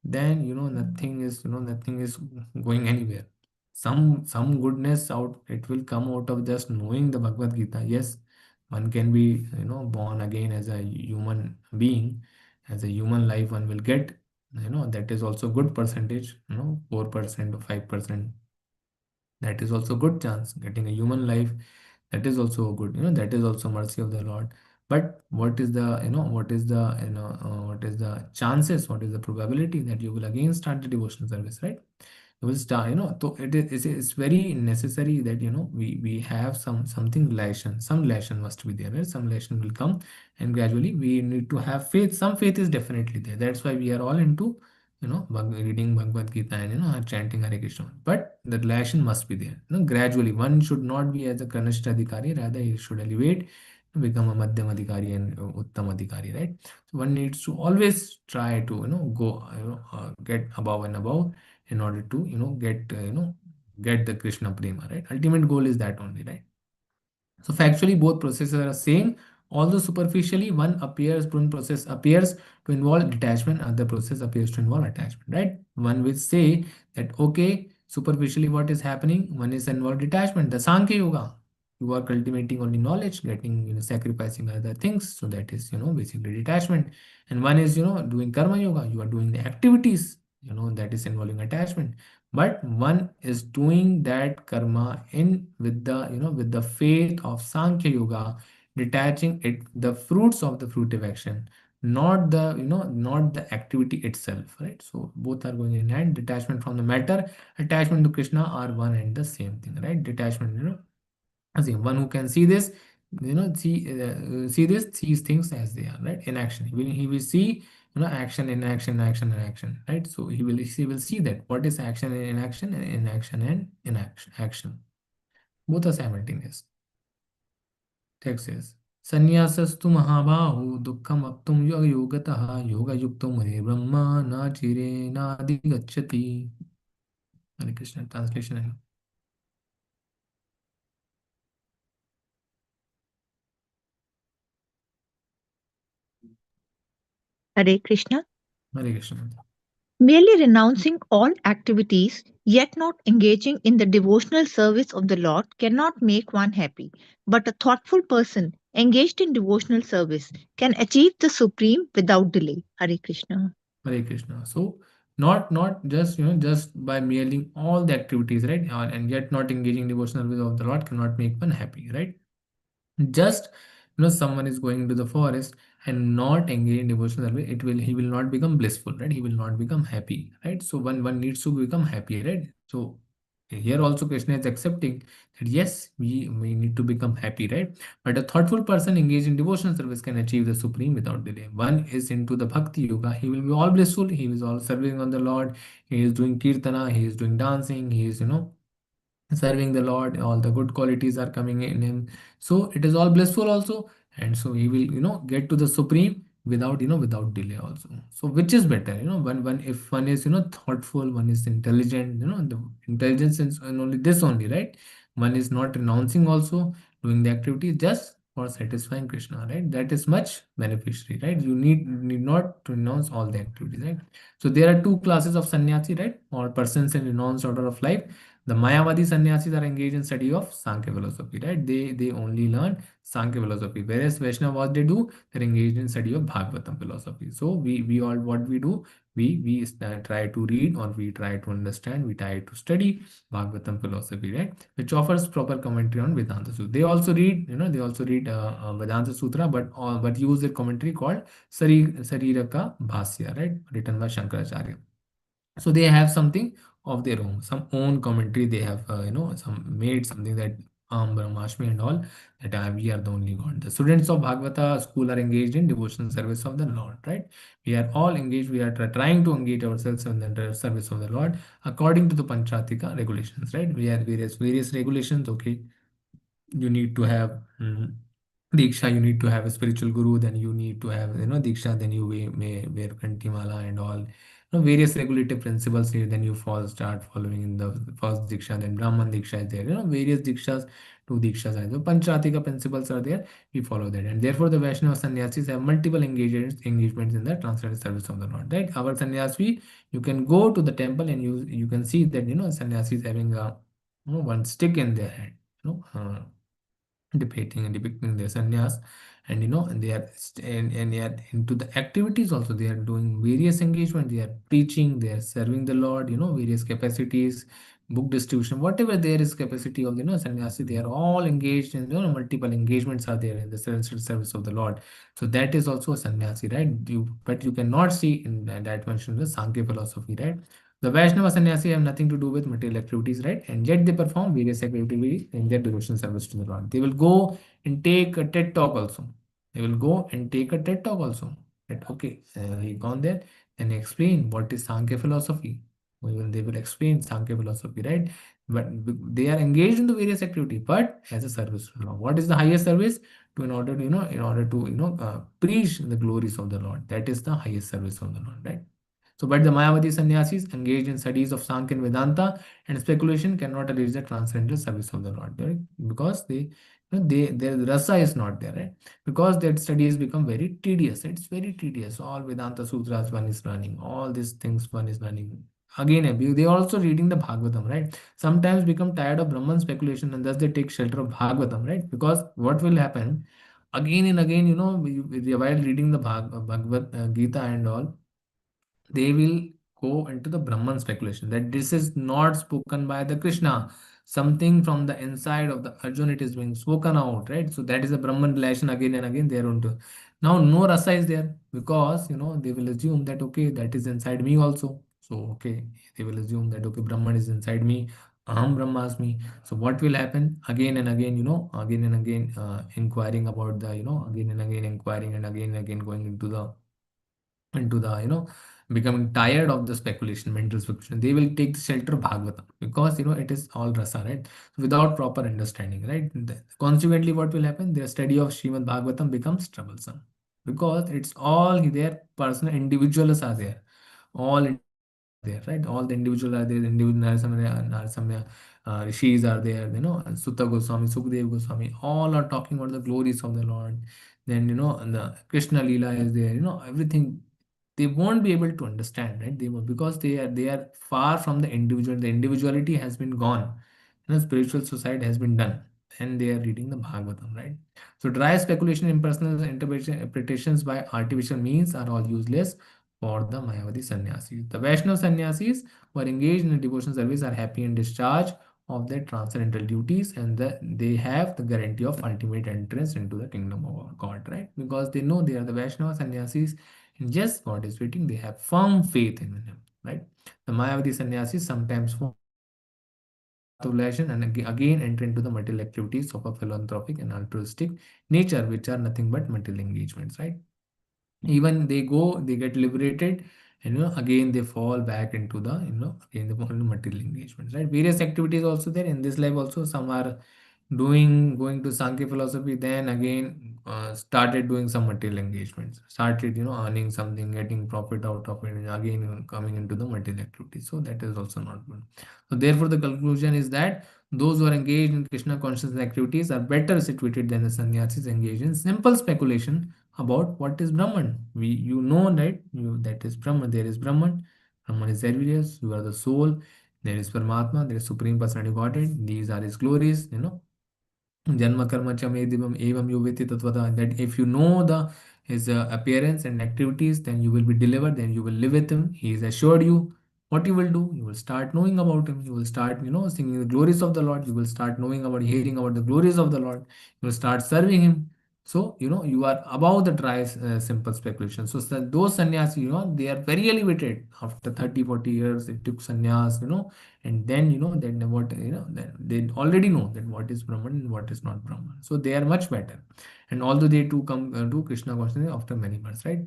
then nothing is going anywhere. Some goodness out, it will come out of just knowing the Bhagavad Gita. Yes, one can be born again as a human being, as a human life one will get, that is also good percentage, 4% or 5%, that is also good chance getting a human life. That is also good, that is also mercy of the Lord. But what is the what is the chances, what is the probability that you will again start the devotional service, right? You will start, so it's very necessary that we have something relation, some relation must be there, right? Some relation will come, and gradually we need to have faith. Some faith is definitely there, that's why we are all into reading Bhagavad Gita and chanting Hare Krishna. But the relation must be there. Gradually, one should not be as a Kanishta Adhikari, rather he should elevate to become a Madhyam Adhikari and Uttam Adhikari, right? So one needs to always try to go get above and above in order to get the Krishna Prema, right? Ultimate goal is that only, right? So factually, both processes are same. Although superficially, one process appears to involve detachment, other process appears to involve attachment, right? One will say that okay, superficially what is happening? One is involved detachment, the Sankhya Yoga. you are cultivating only knowledge, getting, sacrificing other things. So that is, basically detachment. And one is, doing karma yoga. You are doing the activities, that is involving attachment. But one is doing that karma in with the, with the faith of Sankhya yoga, detaching it, the fruits of the fruitive action, not the, not the activity itself, right? So both are going in hand. Detachment from the matter, attachment to Krishna are one and the same thing, right? Detachment, as in one who can see this, see this, sees things as they are, right? In action, he will see, action in action, action and action, right? So he will see that what is action and inaction, and inaction and action. Both are simultaneous. Text says, Sanyasastu mahabahu dukkam aptum yogatah yoga yukto mare brahma na chire na adigacchati. Hare Krishna. Translation. Hare Krishna. Hare Krishna. Merely renouncing all activities, yet not engaging in the devotional service of the Lord, cannot make one happy. But a thoughtful person engaged in devotional service can achieve the supreme without delay. Hare Krishna. Hare Krishna. So not just, just by merely all the activities, right? And yet not engaging devotional with of the Lord cannot make one happy, right? Just, someone is going into the forest and not engaging in devotional service, he will not become blissful, right? He will not become happy, right? So one needs to become happy, right? So here also Krishna is accepting that yes, we need to become happy, right? But a thoughtful person engaged in devotional service can achieve the supreme without delay. One is into the bhakti yoga, he will be all blissful, he is all serving on the Lord, he is doing kirtana, he is doing dancing, he is, serving the Lord, all the good qualities are coming in him. So it is all blissful also. And so he will, get to the supreme without, without delay also. So which is better, one if one is, thoughtful, one is intelligent, the intelligence is and only this only, right? One is not renouncing also, doing the activity just for satisfying Krishna, right? That is much beneficiary, right? You need not to renounce all the activities, right? So there are two classes of sannyasi, right? Or persons in renounced order of life. The Mayavadi sannyasis are engaged in study of Sankhya philosophy, right? They only learn Sankhya philosophy. Whereas Vaishnava, what they do, they're engaged in study of Bhagavatam philosophy. So we all what we do, we try to read or we try to understand, we try to study Bhagavatam philosophy, right? Which offers proper commentary on Vedanta Sutra. They also read, Vedanta Sutra, but use a commentary called Sariraka Bhasya, right? Written by Shankaracharya. So they have something of their own, some own commentary. They have, some made something that Brahmashmi and all, that we are the only God. The students of Bhagavata school are engaged in devotional service of the Lord, right? We are all engaged. We are trying to engage ourselves in the service of the Lord according to the Panchatika regulations, right? We have various regulations. Okay, you need to have Diksha, you need to have a spiritual guru, then you need to have, Diksha, then you may wear Kantimala and all. Various regulative principles here, then you start following in the first Diksha, then Brahman Diksha is there, various Dikshas, two Dikshas are there. Panchatika principles are there, we follow that. And therefore, the Vaishnava sannyasis have multiple engagements in the transcendental service of the Lord, right? Our sannyasi, you can go to the temple and you can see that, sannyasis having a, one stick in their hand, depicting their sannyas, and and they are and they are into the activities also. They are doing various engagement, they are preaching, they are serving the Lord, various capacities, book distribution, whatever there is capacity of, sannyasi, they are all engaged in, multiple engagements are there in the celestial service of the Lord. So that is also a sannyasi, right? But you cannot see in that mentioned the Sankhya philosophy, right? The Vaishnava sannyasi have nothing to do with material activities, right? And yet they perform various activities in their devotional service to the Lord. They will go and take a TED talk also. They will go and take a TED talk also. That okay, he gone there and explain what is Sankhya philosophy. They will explain Sankhya philosophy, right? But they are engaged in the various activity, but as a service to the Lord. What is the highest service? To in order to preach the glories of the Lord. That is the highest service of the Lord, right? So, but the Mayavadi sannyasis engaged in studies of Sankhya and Vedanta and speculation cannot reach the transcendental service of the Lord, right? Because their rasa is not there, right? Because that studies become very tedious. It's very tedious. All Vedanta sutras one is learning, all these things one is learning. again they are also reading the Bhagavatam, right? Sometimes become tired of Brahman speculation and thus they take shelter of Bhagavatam, right? Because what will happen again and again, while reading the Bhagavad Gita and all, they will go into the Brahman speculation that this is not spoken by the Krishna. Something from the inside of the Arjun it is being spoken out, right? So that is a Brahman relation again and again they are onto. Now no rasa is there because they will assume that okay, that is inside me also. So okay, they will assume that okay, Brahman is inside me. Aham Brahmasmi. So what will happen again and again, again and again inquiring about the, again and again inquiring and again going into the becoming tired of the speculation, mental speculation, they will take the shelter of Bhagavatam because it is all rasa, right? Without proper understanding, right? Consequently what will happen, their study of Srimad Bhagavatam becomes troublesome because it's all their personal individuals are there, all individuals are there, right? All the individuals are there, individual Narasamya rishis are there, Sutta Goswami, Sukdev Goswami, all are talking about the glories of the Lord. Then the Krishna Leela is there, everything they won't be able to understand, right? They won't, because they are far from the individual. The individuality has been gone. Spiritual suicide has been done, and they are reading the Bhagavatam, right? So dry speculation, impersonal interpretations by artificial means are all useless for the Mayavadi sannyasis. The Vaishnava sannyasis who are engaged in a devotional service are happy in discharge of their transcendental duties, and they have the guarantee of ultimate entrance into the kingdom of God, right? Because they know they are the Vaishnava sannyasis, and yes, God is waiting. They have firm faith in Him, right? The Mayavadi sannyasis sometimes fall into the path of relation and again enter into the material activities of a philanthropic and altruistic nature, which are nothing but material engagements, right? Even they go, they get liberated, and again they fall back into the again the material engagements, right? Various activities also there in this life also. Some are going to Sankhya philosophy, then again started doing some material engagements, started earning something, getting profit out of it, and again coming into the material activities. So that is also not good. So therefore the conclusion is that those who are engaged in Krishna consciousness activities are better situated than the sannyasis engaged in simple speculation about what is Brahman. You know, right? That is Brahman. There is Brahman. Brahman is various. You are the soul. There is Paramatma. There is Supreme Personality Godhead. These are His glories. Janma karma cham evam yuveti tatvata. That if you know the his appearance and activities, then you will be delivered. Then you will live with him. He has assured you. What you will do? You will start knowing about him. You will start, singing the glories of the Lord. You will start knowing about, hearing about the glories of the Lord. You will start serving him. So, you are above the dry, simple speculation. So, those sannyas, they are very elevated. After 30, 40 years, it took sannyas, and then then what then they already know that what is Brahman and what is not Brahman, so they are much better. And although they too come to Krishna consciousness after many months, right?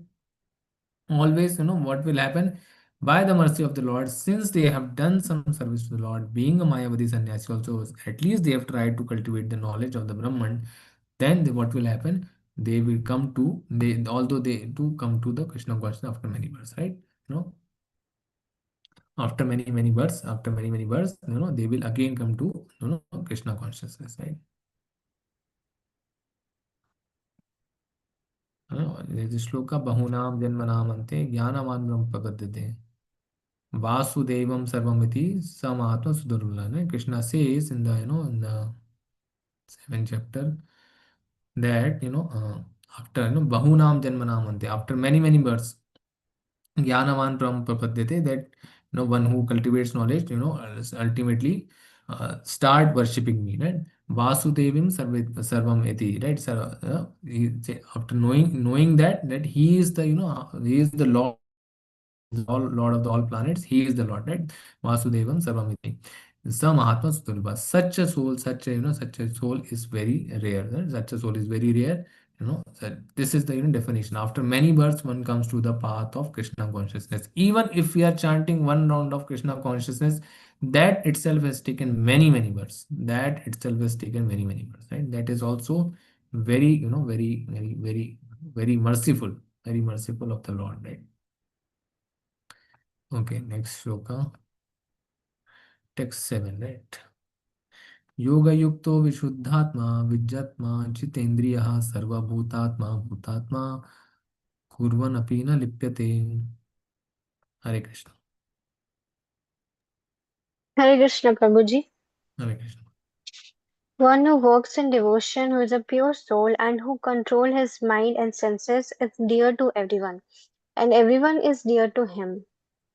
Always what will happen, by the mercy of the Lord, since they have done some service to the Lord, being a Mayavadi sannyasi also, at least they have tried to cultivate the knowledge of the Brahman, then what will happen, they will come to, they although they do come to the Krishna consciousness after many births, right? After many births, they will again come to Krishna consciousness, right? There's a shloka, bahunam janmanam ante jnanavan brahma pagadyate vasudevam sarvamiti samahatma sudurvulana. Krishna says in the in the 7th chapter that after bahunam janmanam ante, after many births, Jnanavan prapadyate, that one who cultivates knowledge, ultimately start worshipping me, right? Vasudevim sarvam eti, right? After knowing that he is the he is the Lord of all planets, he is the all Lord of the all planets, he is the Lord, right? Vasudevam sarvam eti. Sa Mahatma Sutulva. Such a soul, such a soul is very rare. Right? Such a soul is very rare. That this is the definition. After many births, one comes to the path of Krishna consciousness. Even if we are chanting one round of Krishna consciousness, that itself has taken many births. That itself has taken many births. Right? That is also very, very merciful. Very merciful of the Lord. Right? Okay, next shloka. Text 7, right? योगयुक्तो विशुद्धात्मा विज्जत्मा जितेन्द्रियः सर्वभूतात्मा भूतात्मा कुर्वन् अपि न लिप्यते. Hare Krishna. Hare Krishna Prabhuji. Hare Krishna. One who walks in devotion, who is a pure soul, and who control his mind and senses is dear to everyone, and everyone is dear to him.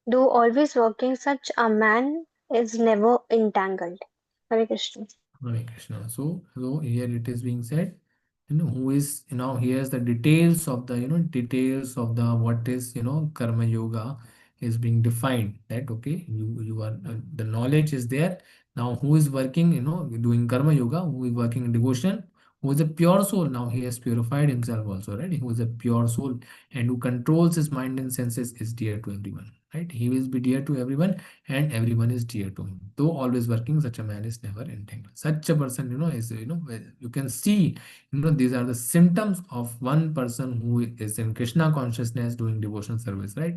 Though always walking, such a man is never entangled. Hare Krishna. Hare Krishna. So here it is being said, who is, here's the details of the, details of the what is, karma yoga is being defined. That okay, you are the knowledge is there. Now who is working, doing karma yoga? Who is working in devotion? Who is a pure soul? Now he has purified himself also, right? Who is a pure soul and who controls his mind and senses is dear to everyone, right? He will be dear to everyone and everyone is dear to him. Though always working, such a man is never entangled. Such a person, is, you can see, these are the symptoms of one person who is in Krishna consciousness doing devotional service, right?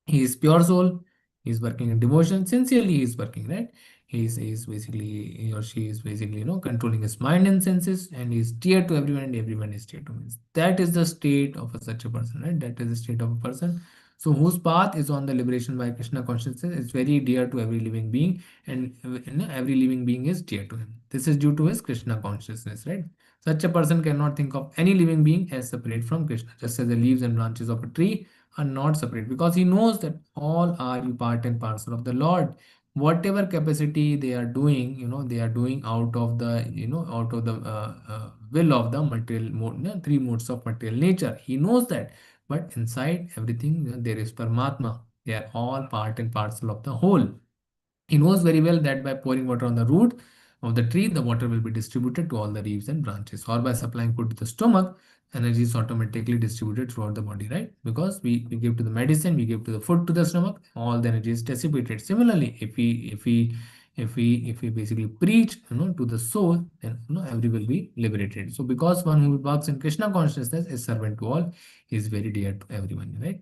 He is pure soul. He is working in devotion. Sincerely, he is working, right? He is basically, he or she is basically, controlling his mind and senses, and he is dear to everyone, and everyone is dear to him. That is the state of such a person, right? That is the state of a person. So, whose path is on the liberation by Krishna consciousness is very dear to every living being, and every living being is dear to him. This is due to his Krishna consciousness, right? Such a person cannot think of any living being as separate from Krishna, just as the leaves and branches of a tree are not separate, because he knows that all are part and parcel of the Lord. Whatever capacity they are doing, they are doing out of the, out of the will of the material mode, three modes of material nature. He knows that, but inside everything, there is Paramatma. They are all part and parcel of the whole. He knows very well that by pouring water on the root of the tree, the water will be distributed to all the leaves and branches, or by supplying food to the stomach, energy is automatically distributed throughout the body, right? Because we give to the medicine, we give to the food to the stomach, all the energy is dissipated. Similarly, if we basically preach, to the soul, then every will be liberated. So because one who works in Krishna consciousness is servant to all, is very dear to everyone, right?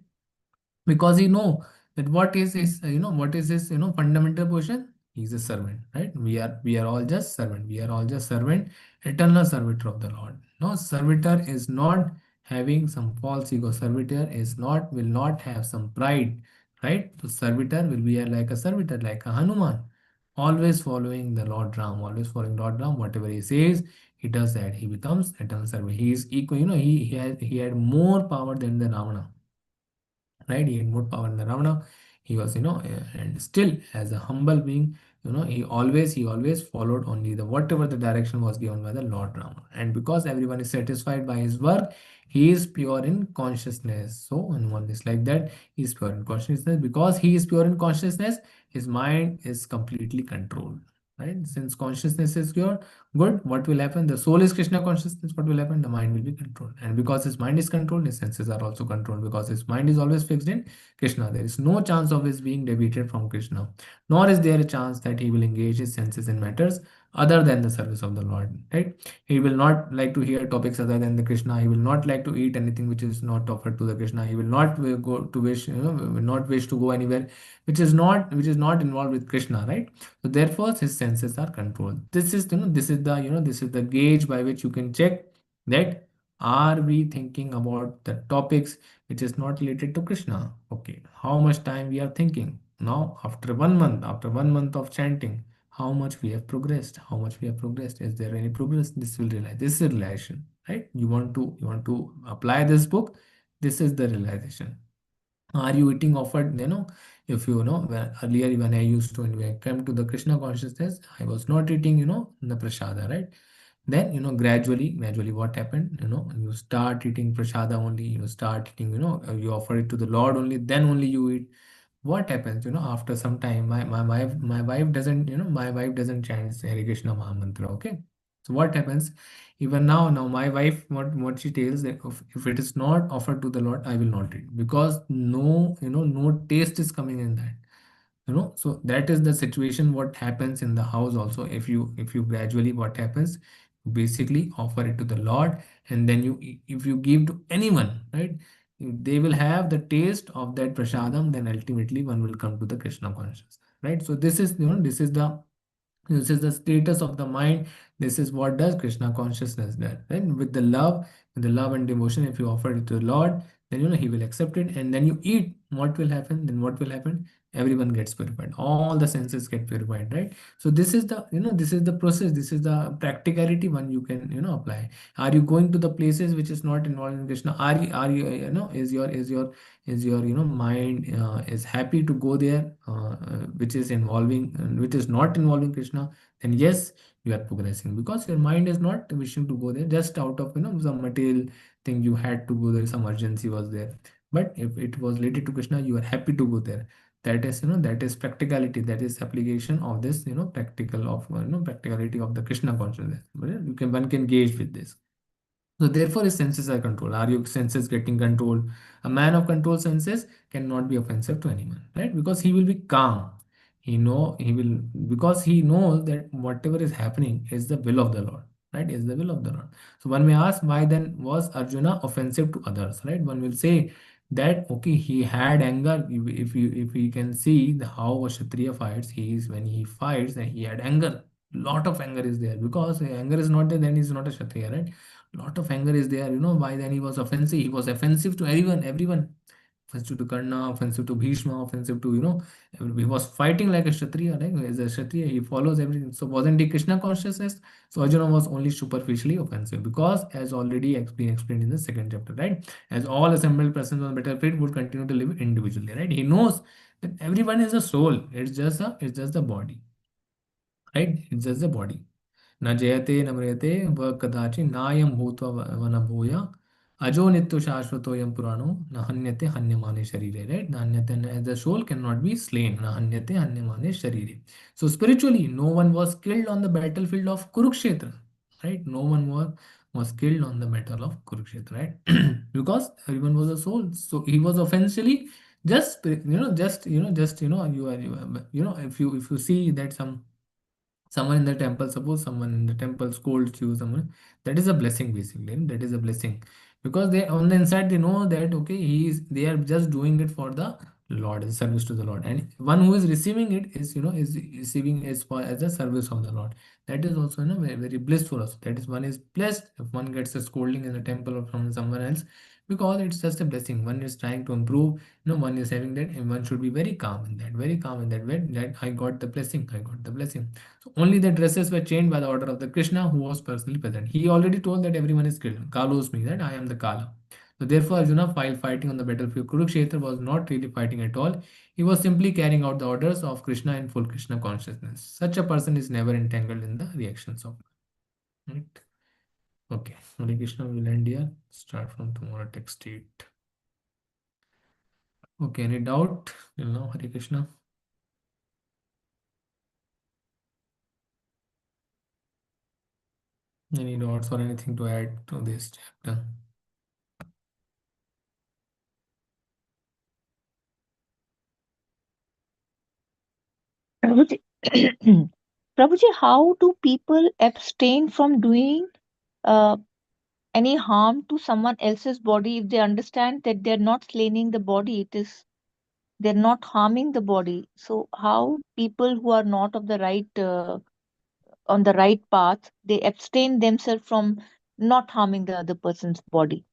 Because he know that what is his, what is his, fundamental position. He's a servant, right? We are all just servant. We are all just servant, eternal servitor of the Lord. No, servitor is not having some false ego. Servitor is not, will not have some pride, right? So servitor will be like a servitor, like a Hanuman, always following the Lord Ram, always following Lord Ram. Whatever he says, he does that. He becomes eternal servant. He is equal, he had more power than the Ravana, right? He had more power than Ravana. He was, and still as a humble being, he always followed only the whatever the direction was given by the Lord Rama. And because everyone is satisfied by his work, he is pure in consciousness. So one is like that, he is pure in consciousness. Because he is pure in consciousness, his mind is completely controlled. Right? Since consciousness is pure, good, what will happen? The soul is Krishna consciousness. What will happen? The mind will be controlled. And because his mind is controlled, his senses are also controlled. Because his mind is always fixed in Krishna, there is no chance of his being deviated from Krishna. Nor is there a chance that he will engage his senses in matters other than the service of the Lord. Right? He will not like to hear topics other than the Krishna. He will not like to eat anything which is not offered to the Krishna. He will not go to wish, will not wish to go anywhere which is not involved with Krishna. Right? So therefore, his senses are controlled. This is the gauge by which you can check that are we thinking about the topics which is not related to Krishna. Okay, how much time we are thinking now after 1 month of chanting, how much we have progressed, how much we have progressed. Is there any progress? This will realize. This is realization, right? You want to apply this book. This is the realization. Are you eating offered, if earlier when I used to, when I came to the Krishna consciousness, I was not eating, the prasada, right? Then, gradually what happened, you start eating prasada only, you start eating, you offer it to the Lord only, then only you eat. What happens, after some time, my wife doesn't chant Hare Krishna Mahamantra, okay? So what happens, even now my wife, what she tells, that if it is not offered to the Lord, I will not eat, because no taste is coming in that. So that is the situation what happens in the house also. If you gradually, what happens, basically offer it to the Lord, and then if you give to anyone, right, they will have the taste of that prasadam, then ultimately one will come to the Krishna consciousness, right? So this is the status of the mind. This is what does Krishna consciousness does, right? With the love and devotion, if you offer it to the Lord, then he will accept it, and then you eat, what will happen? Then what will happen? Everyone gets purified, all the senses get purified, right? So this is the this is the process, this is the practicality one you can apply. Are you going to the places which is not involved in Krishna? Are you is your mind is happy to go there, which is involving which is not involving Krishna? Then yes, you are progressing, because your mind is not wishing to go there just out of some material thing you had to go there, some urgency was there. But if it was related to Krishna, you are happy to go there. That is that is practicality, that is application of this practical of practicality of the Krishna consciousness. You can one can gauge with this. So therefore, his senses are controlled. Are your senses getting controlled? A man of controlled senses cannot be offensive to anyone, right? Because he will be calm. He will, because he knows that whatever is happening is the will of the Lord, right? Is the will of the Lord. So one may ask, why then was Arjuna offensive to others, right? One will say that okay, he had anger. If you can see how a Kshatriya fights, he is when he fights, then he had anger. Lot of anger is there, because anger is not there, then he's not a Kshatriya, right? Lot of anger is there. Why then he was offensive? He was offensive to everyone. Offensive to Karna, offensive to Bhishma, offensive to he was fighting like a Kshatriya, right? As a Kshatriya, he follows everything. So wasn't he Krishna consciousness? So Arjuna was only superficially offensive, because as already been explained in the second chapter, right? As all assembled persons on the battlefield would continue to live individually, right? He knows that everyone is a soul. It's just the body, right? It's just the body. न जयते न म्रियते व कदाचि नायं भूत्वा one भूय अजो नित्यो शाश्वतोयं पुराणो न हन्यते हन्यमाने शरीरे, right? न हन्यते, the soul cannot be slain. न हन्यते हन्यमाने शरीरे. So spiritually, no one was killed on the battlefield of Kurukshetra, right? No one was killed on the battle of Kurukshetra, right? Because everyone was a soul. So he was essentially just if you see that someone in the temple, suppose someone in the temple scolds you, someone, that is a blessing, basically. That is a blessing, because they on the inside they know that okay, they are just doing it for the Lord, as service to the Lord, and one who is receiving it is receiving as a service of the Lord. That is also very, very blissful also. That is, one is blessed if one gets a scolding in the temple or from someone else, because it's just a blessing. One is trying to improve, one is having that, and one should be very calm in that, very calm in that way, that I got the blessing, I got the blessing. So only the dresses were changed by the order of the Krishna, who was personally present. He already told that everyone is killed. Kalos me, that I am the Kala. So therefore, Arjuna, while fighting on the battlefield Kurukshetra, was not really fighting at all. He was simply carrying out the orders of Krishna in full Krishna consciousness. Such a person is never entangled in the reactions of. Right? Okay. Hare Krishna, we will end here. Start from tomorrow, text 8. Okay, any doubt till now? Hare Krishna. Any doubts or anything to add to this chapter? Prabhuji, Prabhuji, how do people abstain from doing uh, any harm to someone else's body if they understand that they're not slaying the body? They're not harming the body. So how people who are not of the right on the right path, they abstain themselves from not harming the other person's body,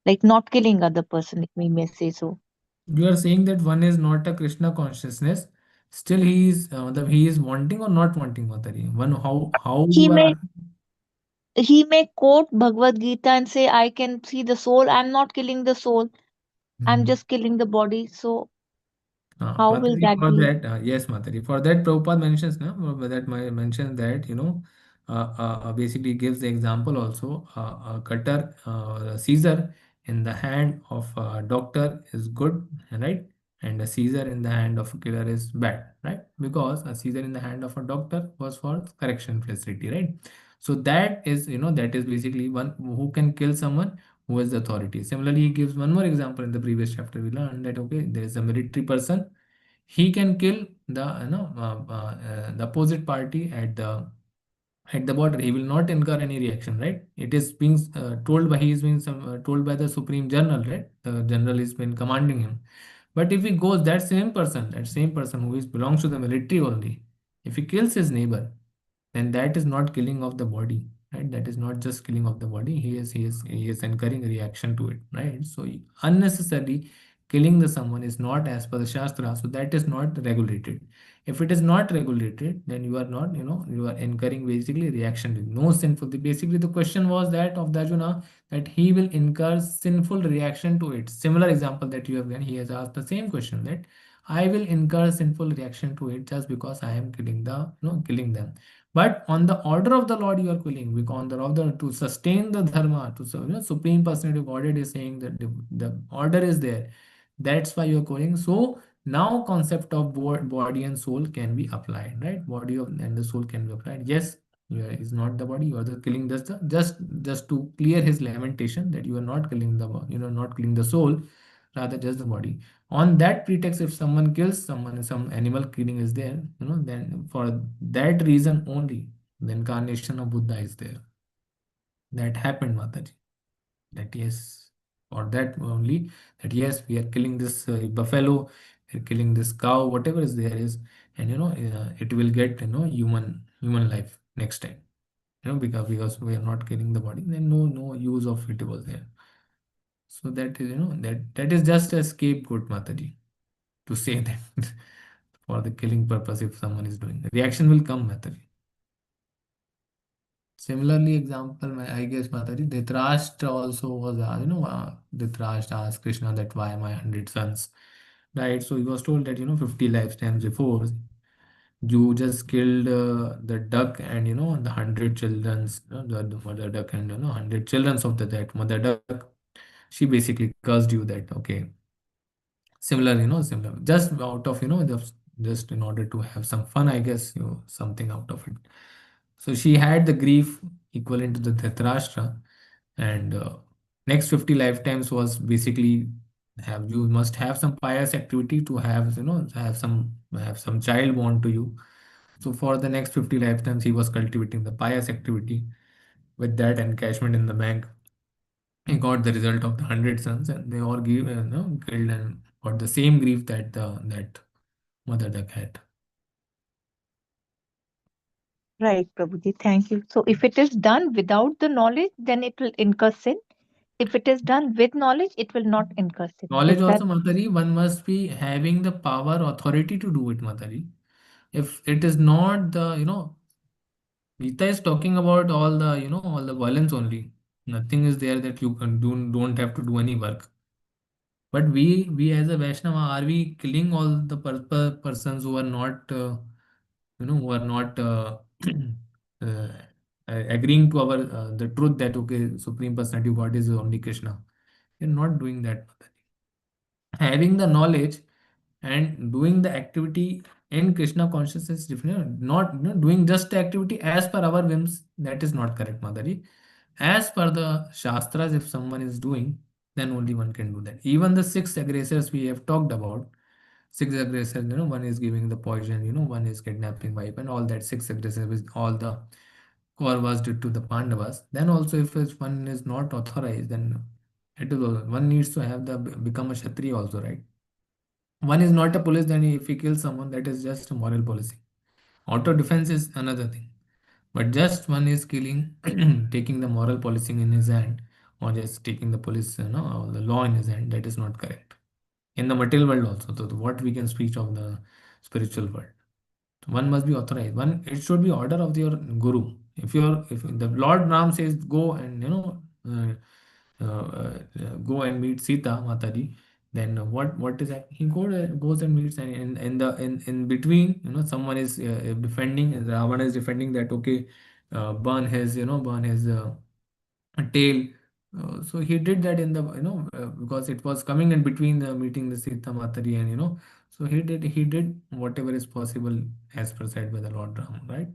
like not killing other person, if we may say so. You are saying that one is not a Krishna consciousness. Still, he is wanting or not wanting, Matari. One, how He you are may asking? he may quote Bhagavad Gita and say, I can see the soul, I'm not killing the soul, I'm Hmm. just killing the body. So how will Matari, that for be? that, yes, Matari, for that, Prabhupada mentions, no, mentions that, basically gives the example also, a cutter, Caesar in the hand of a doctor is good, right? And a Caesar in the hand of a killer is bad, right? Because a Caesar in the hand of a doctor was for correction facility, right? So that is basically one who can kill someone who has the authority. Similarly, he gives one more example in the previous chapter. We learned that okay, there is a military person, he can kill the opposite party at the border. He will not incur any reaction, right? It is being told by he is being told by the supreme general, right? The general is been commanding him. But if he goes, that same person who is belongs to the military only, if he kills his neighbor, then that is not killing of the body, right? That is not just killing of the body. He is incurring reaction to it, right? So unnecessarily killing the someone is not as per the shastra, so that is not regulated. If it is not regulated, then you are not, you are incurring basically reaction to no sinful. Basically the question was that of the Arjuna, that he will incur sinful reaction to it. Similar example that you have given, he has asked the same question, that I will incur sinful reaction to it just because I am killing killing them. But on the order of the Lord, you are killing. Because on the order to sustain the dharma, to Supreme Personality of Godhead is saying that the order is there. That's why you are calling. So now concept of body and soul can be applied, right? And the soul can be applied. Yes, is not the body. You are the killing just to clear his lamentation that you are not killing not killing the soul, rather just the body. On that pretext, if someone kills someone, some animal killing is there, then for that reason only, the incarnation of Buddha is there. That happened, Mataji. That yes, or that only, that yes, we are killing this buffalo, we are killing this cow, whatever is there is, and it will get human life next time. Because we are not killing the body, then no use of it was there. So that is that is just a scapegoat, Mataji, to say that for the killing purpose if someone is doing. Reaction will come, Mataji. Similarly, example, I guess, Mataji, Dhritarashtra also was, Dhritarashtra asked Krishna that why my 100 sons, right? So he was told that, 50 lifetimes before, you just killed the duck and, the 100 children's, the mother duck and, 100 children's of that mother duck. She basically cursed you that, okay, similar, just out of, just in order to have some fun, I guess, something out of it. So she had the grief equivalent to the Dhritarashtra, and next 50 lifetimes was basically you must have some pious activity to have have some child born to you. So for the next 50 lifetimes, he was cultivating the pious activity. With that encashment in the bank, he got the result of the 100 sons, and they all killed and got the same grief that that mother duck had. Right, Prabhuji. Thank you. So if it is done without the knowledge, then it will incur sin. If it is done with knowledge, it will not incur sin. Knowledge Is that also, Matari, one must be having the power, authority to do it, Matari. If it is not Gita is talking about all all the violence only. Nothing is there that you can don't have to do any work. But we as a Vaishnava, are we killing all the persons who are not, who are not uh, agreeing to our the truth that okay, Supreme Personality of God is only Krishna. We're not doing that. Having the knowledge and doing the activity in Krishna consciousness is different. Not doing just the activity as per our whims. That is not correct, Madari. As per the Shastras, if someone is doing, then only one can do that. Even the six aggressors we have talked about, six aggressors, one is giving the poison, one is kidnapping wife, and all that six aggressors with all the Kauravas did to the Pandavas. Then also, if one is not authorized, then it is also, one needs to have the become a Kshatriya also, right? One is not a police, then if he kills someone, that is just a moral policy. Auto defense is another thing. But just one is killing, taking the moral policing in his hand, or just taking the police, the law in his hand, that is not correct. In the material world also, so what we can speak of the spiritual world. One must be authorized. One, it should be order of your guru. If the Lord Ram says go and go and meet Sita Mataji, then what is that? He goes and meets, and in between, someone is defending, Ravana is defending that okay, burn his tail. So he did that in the because it was coming in between the meeting the Sita Matari, and so he did whatever is possible as per said by the Lord Ram, right?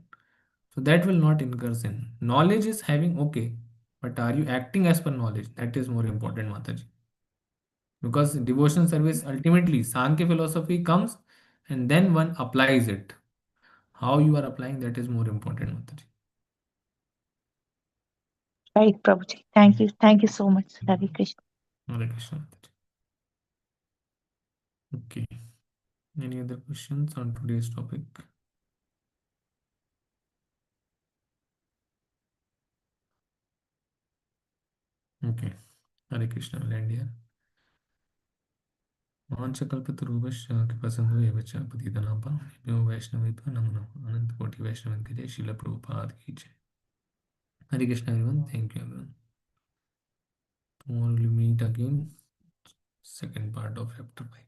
So that will not incur sin. Knowledge is having okay, but are you acting as per knowledge? That is more important, Mataji. Because devotion service ultimately Sankhya philosophy comes, and then one applies it. How you are applying, that is more important, Mataji. right, Prabhuji? Thank you. Thank you so much, Hare Krishna. Hare Krishna, Mataji. Okay. Any other questions on today's topic? Okay. Hare Krishna will end here. वाञ्छकल्पतरुभ्यश्च कृपासिन्धुभ्येव च पतितानां पावनेभ्यो वैष्णवेभ्यो नमो नमः अनंत कोटि वैष्णव के जय श्रील प्रभुपाद की जय. Hare Krishna everyone. Thank you everyone. Tomorrow we'll meet again. Second part of chapter 5.